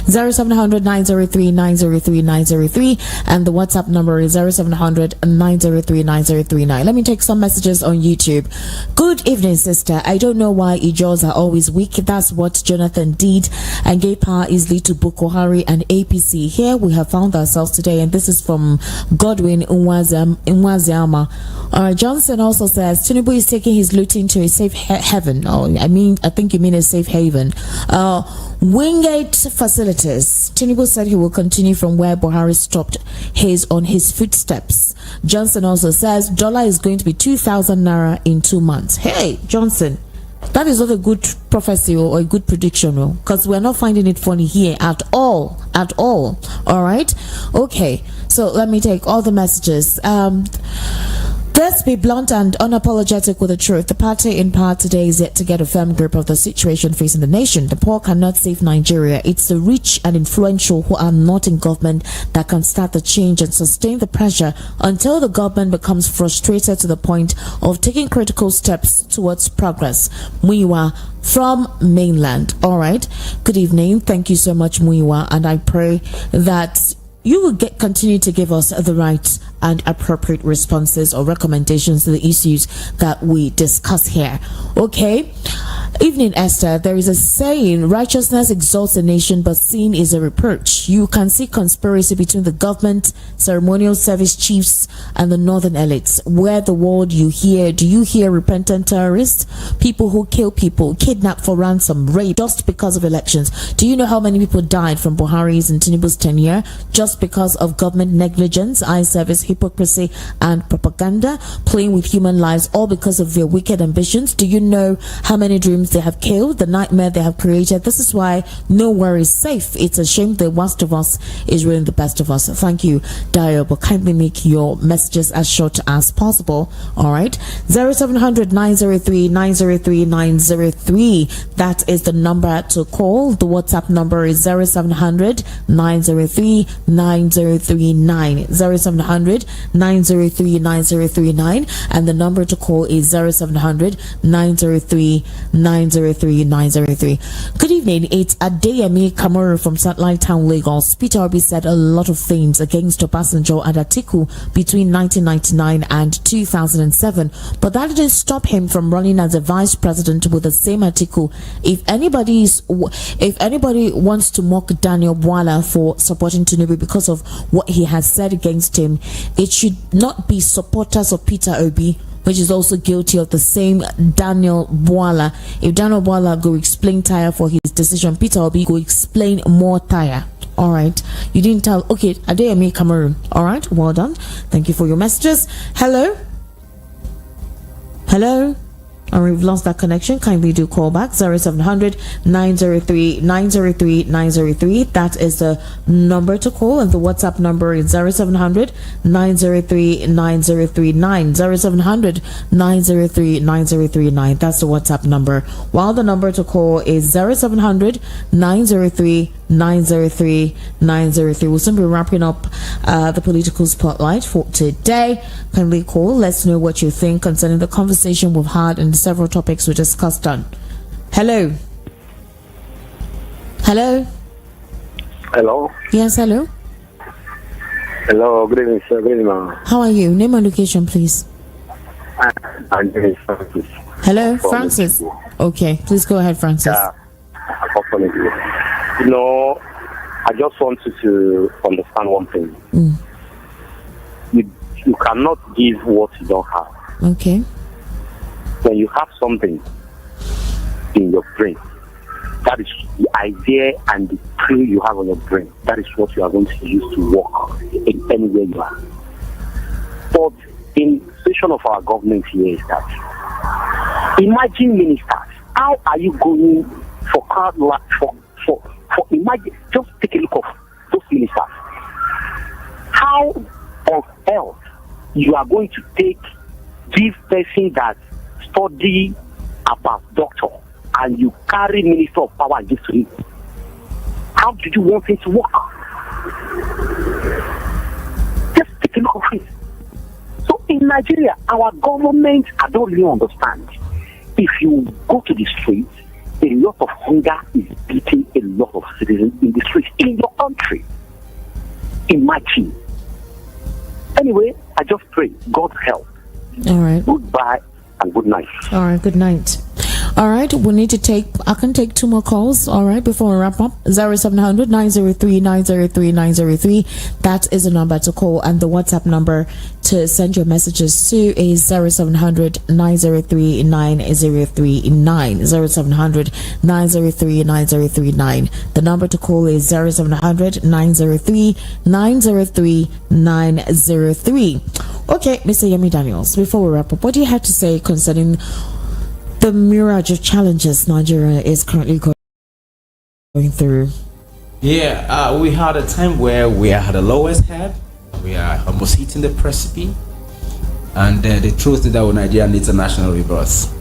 0700 903 903 903, and the WhatsApp number is 0700 903 9039. Let me take some messages on YouTube. Good evening, sister. I don't know why Ijos are always weak. That's what Jonathan did and gave power easily to Boko Haram and APC. Here we have found ourselves today, and this is from Godwin Nwaziama. Johnson also says Tinubu is taking his looting to a safe haven. I think you mean a safe haven. Wingate facilities. Tinubu said he will continue from where Buhari stopped on his footsteps. Johnson also says dollar is going to be 2,000 naira in 2 months. Hey, Johnson, that is not a good prophecy or a good prediction, because we're not finding it funny here at all. All right. Okay. So let me take all the messages. Let's be blunt and unapologetic with the truth. The party in power today is yet to get a firm grip of the situation facing the nation. The poor cannot save Nigeria. It's the rich and influential who are not in government that can start the change and sustain the pressure until the government becomes frustrated to the point of taking critical steps towards progress. Muiwa from mainland. All right. Good evening. Thank you so much, Muiwa, and I pray that you will continue to give us the right and appropriate responses or recommendations to the issues that we discuss here. Okay. Evening, Esther. There is a saying, righteousness exalts a nation, but sin is a reproach. You can see conspiracy between the government, ceremonial service chiefs, and the northern elites. Where the world do you hear repentant terrorists? People who kill people, kidnap for ransom, rape, just because of elections. Do you know how many people died from Buhari's and Tinubu's tenure just because of government negligence, eye service, hypocrisy, and propaganda, playing with human lives, all because of their wicked ambitions? Do you know how many dreams they have killed, the nightmare they have created? This is why nowhere is safe. It's a shame the worst of us is ruining the best of us. Thank you, Dio, but kindly make your messages as short as possible. All right. 0700 903 903 903. That is the number to call. The WhatsApp number is 0700 903 9039. 0700 903 9039, and the number to call is 0700 903 903 903. Good evening. It's Adeyemi Kamuru from Satellite Town, Lagos. Peter Obi said a lot of things against Obasanjo and Atiku between 1999 and 2007, but that didn't stop him from running as a vice president with the same Atiku. If anybody wants to mock Daniel Bwala for supporting Tinubu because of what he has said against him, it should not be supporters of Peter Obi, which is also guilty of the same Daniel Bwala. If Daniel Bwala go explain tire for his decision, Peter Obi go explain more tire. All right. You didn't tell. Okay, Adeyemi Cameroon. All right. Well done. Thank you for your messages. Hello. And we've lost that connection. Kindly do call back 0700 903 903 903. That is the number to call, and the WhatsApp number is 0700 903 9039. 0700 903 9039. That's the WhatsApp number. While the number to call is 0700 903 903 903. We'll soon be wrapping up the political spotlight for today. Kindly call. Let's know what you think concerning the conversation we've had and several topics we discussed on. Hello. Yes, hello. Good evening, sir. Good evening, ma'am. How are you? Name and location, please. I'm doing Francis. Hello, Francis. Okay, please go ahead, Francis. Yeah, unfortunately. I just want you to understand one thing. You cannot give what you don't have. Okay. When you have something in your brain, that is the idea and the clue you have on your brain. That is what you are going to use to work in anywhere you are. But in the situation of our government here is that, imagine ministers. How are you going for imagine, just take a look of those ministers. How on earth you are going to give person that study about doctor and you carry minister of power and give to him? How did you want him to work? Just take a look of it. So in Nigeria, our government, I don't really understand. If you go to the street, a lot of hunger is beating a lot of citizens in the streets in your country. Imagine. Anyway, I just pray God's help. All right. Goodbye and good night. All right. Good night. All right, we need to take, I can take 2 more calls, all right, before we wrap up. 0700 903 903 903. That is the number to call, and the WhatsApp number to send your messages to is 0700 903 9039. 0700 903 9039. The number to call is 0700 903 903 903. Okay, Mr. Yemi Daniels, before we wrap up, what do you have to say concerning the myriad of challenges Nigeria is currently going through? Yeah, we had a time where we are at the lowest ebb. We are almost hitting the precipice. And the truth is that Nigeria needs a national rebirth.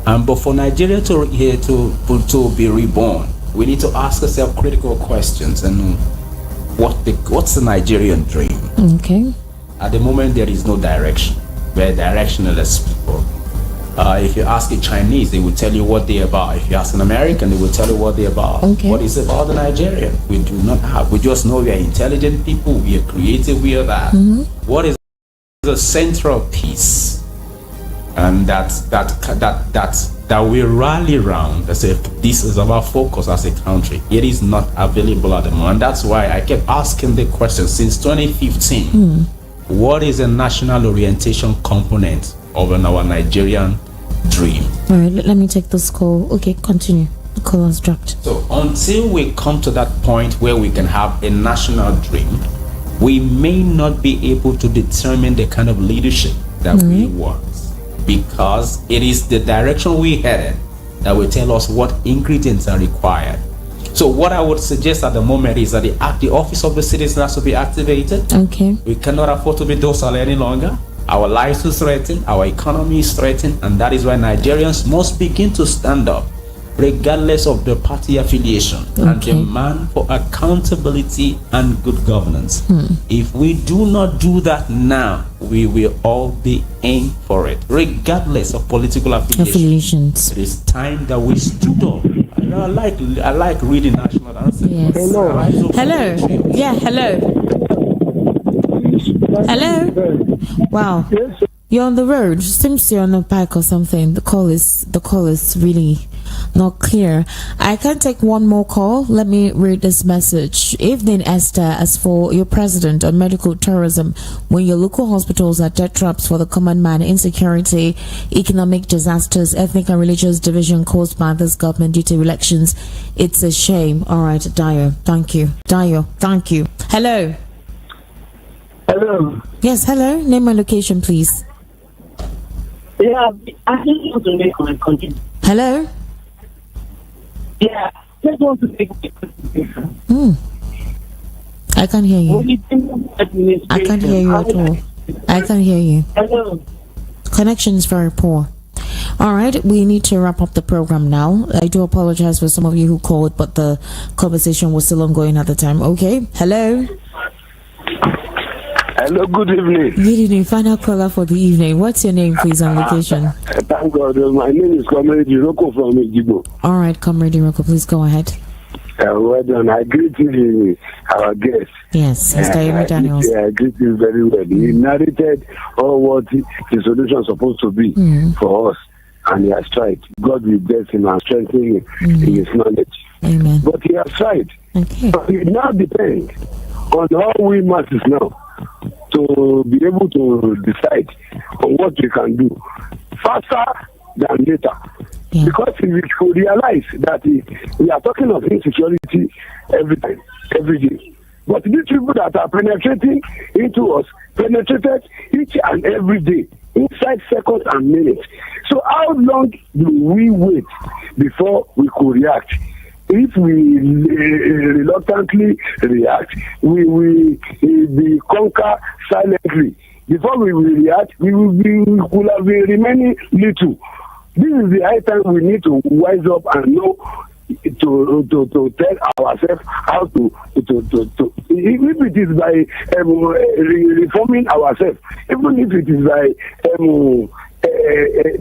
But for Nigeria to be reborn, we need to ask ourselves critical questions and what's the Nigerian dream? Okay. At the moment, there is no direction. We're directionless people. If you ask a Chinese, they will tell you what they're about. If you ask an American, they will tell you what they're about. Okay. What is about the Nigerian? We do not have. We just know we are intelligent people. We are creative. We are that. Mm-hmm. What is the central piece? And that we rally around as if this is our focus as a country. It is not available at the moment. That's why I kept asking the question since 2015. What is a national orientation component of our Nigerian dream? All right, let me take this call. Okay, continue. The call has dropped. So until we come to that point where we can have a national dream, we may not be able to determine the kind of leadership that we want, because it is the direction we headed that will tell us what ingredients are required. So what I would suggest at the moment is that the office of the citizen has to be activated. Okay. We cannot afford to be docile any longer. Our lives are threatened, our economy is threatened, and that is why Nigerians must begin to stand up, regardless of their party affiliation, and demand for accountability and good governance. If we do not do that now, we will all be in for it, regardless of political affiliations. It is time that we stood up. I like reading national anthem. Yes. Hello. Yeah, hello. Hello. Wow. You're on the road. Seems you're on a bike or something. The call is really not clear. I can take one more call. Let me read this message. Evening, Esther. As for your president on medical tourism, when your local hospitals are death traps for the common man, insecurity, economic disasters, ethnic and religious division caused by this government due to elections, it's a shame. All right, Dio. Thank you. Dio. Thank you. Hello. Hello. Yes, hello. Name and location, please. Yeah, I just want to make my contribution. Hello. Yeah, just want to make my contribution. I can't hear you. I can't hear you at all. I can't hear you. Hello. Connection is very poor. All right, we need to wrap up the program now. I do apologize for some of you who called, but the conversation was still ongoing at the time. Okay. Hello. Hello, good evening. Good evening. Final caller for the evening. What's your name, please, and location? Thank God. My name is Comrade Iroko from Ijibo. All right, Comrade Iroko, please go ahead. Well done. I greet you, our guest. Yes, Mr. Yemi Daniels. Yeah, I greet you very well. He narrated all what the solution is supposed to be for us, and he has tried. God will bless him and strengthen him in his knowledge. Amen. But he has tried. Okay. But it now depends on how we masses now to be able to decide on what we can do faster than later. Yeah. Because if we could realize that we are talking of insecurity every time, every day. But these people that are penetrating into us, penetrated each and every day, inside seconds and minutes. So how long do we wait before we could react? If we reluctantly react, we will be conquered silently. Before we will react, we will have been remaining little. This is the high time we need to wise up and know to tell ourselves how to if it is by reforming ourselves, even if it is by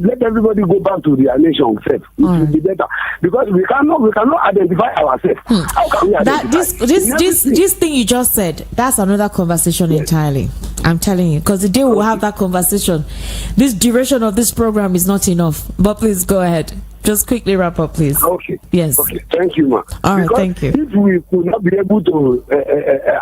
let everybody go back to their nation self. It will be better because we cannot identify ourselves. How can we identify? This thing you just said, that's another conversation entirely. I'm telling you, because the day we'll have that conversation, this duration of this program is not enough. But please go ahead. Just quickly wrap up, please. Okay. Yes. Okay. Thank you, ma. All right. Because thank you. If we could not be able to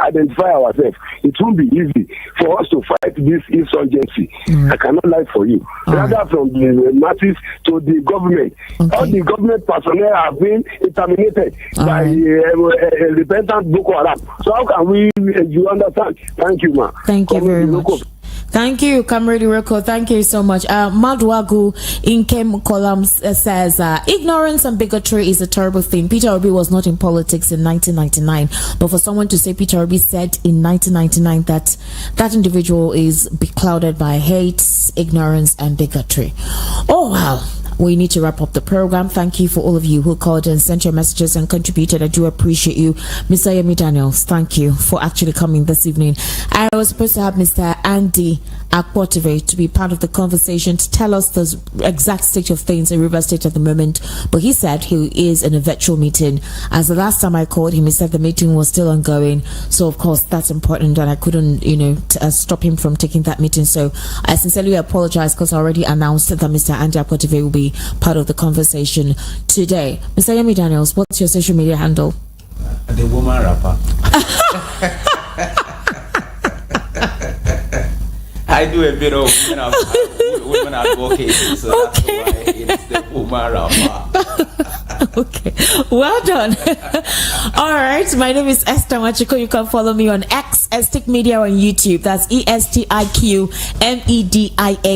identify ourselves, it won't be easy for us to fight this insurgency. I cannot lie for you. Rather from the masses to the government. Okay. All the government personnel have been terminated by repentant Boko Haram. So how can we? You understand? Thank you, ma. Thank you very much. Thank you, Comrade Iroko. Thank you so much. Madwagu Inkem Columns says, ignorance and bigotry is a terrible thing. Peter Obi was not in politics in 1999, but for someone to say Peter Obi said in 1999 that that individual is beclouded by hate, ignorance, and bigotry. Oh, wow. We need to wrap up the program. Thank you for all of you who called and sent your messages and contributed. I do appreciate you. Mr. Yemi Daniels, thank you for actually coming this evening. I was supposed to have Mr. Andy Akpotive to be part of the conversation to tell us the exact state of things in River State at the moment, but he said he is in a virtual meeting. As the last time I called him, he said the meeting was still ongoing, so of course that's important, and I couldn't stop him from taking that meeting. So I sincerely apologize, because I already announced that Mr. Andy Akpotive will be part of the conversation today. Mr. Yemi Daniels, what's your social media handle? The woman rapper. I do a bit of women advocacy, so that's why it's the woman rapper. Okay, well done. All right, my name is Esther Machiko. You can follow me on X, Estic Media on YouTube. That's ESTIQMEDIA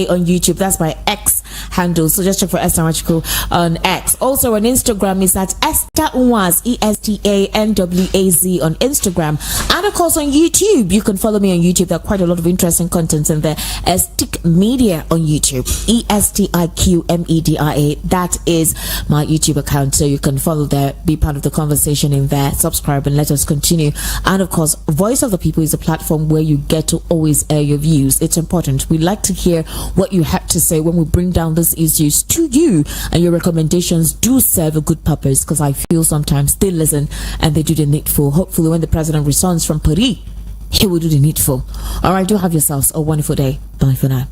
on YouTube. That's my X handle. So just check for Esther Machiko on X. Also on Instagram is at Esther Nwaz, ESTANWAZ on Instagram. And of course on YouTube, you can follow me on YouTube. There are quite a lot of interesting contents in there. Estic Media on YouTube, ESTIQMEDIA. That is my YouTube account. So you can follow there, be part of the conversation in there, subscribe, and let us continue. And of course, Voice of the People is a platform where you get to always air your views. It's important. We like to hear what you have to say when we bring down these issues to you, and your recommendations do serve a good purpose, because I feel sometimes they listen and they do the needful. Hopefully when the president returns from Paris, he will do the needful. All right, do have yourselves a wonderful day. Bye for now.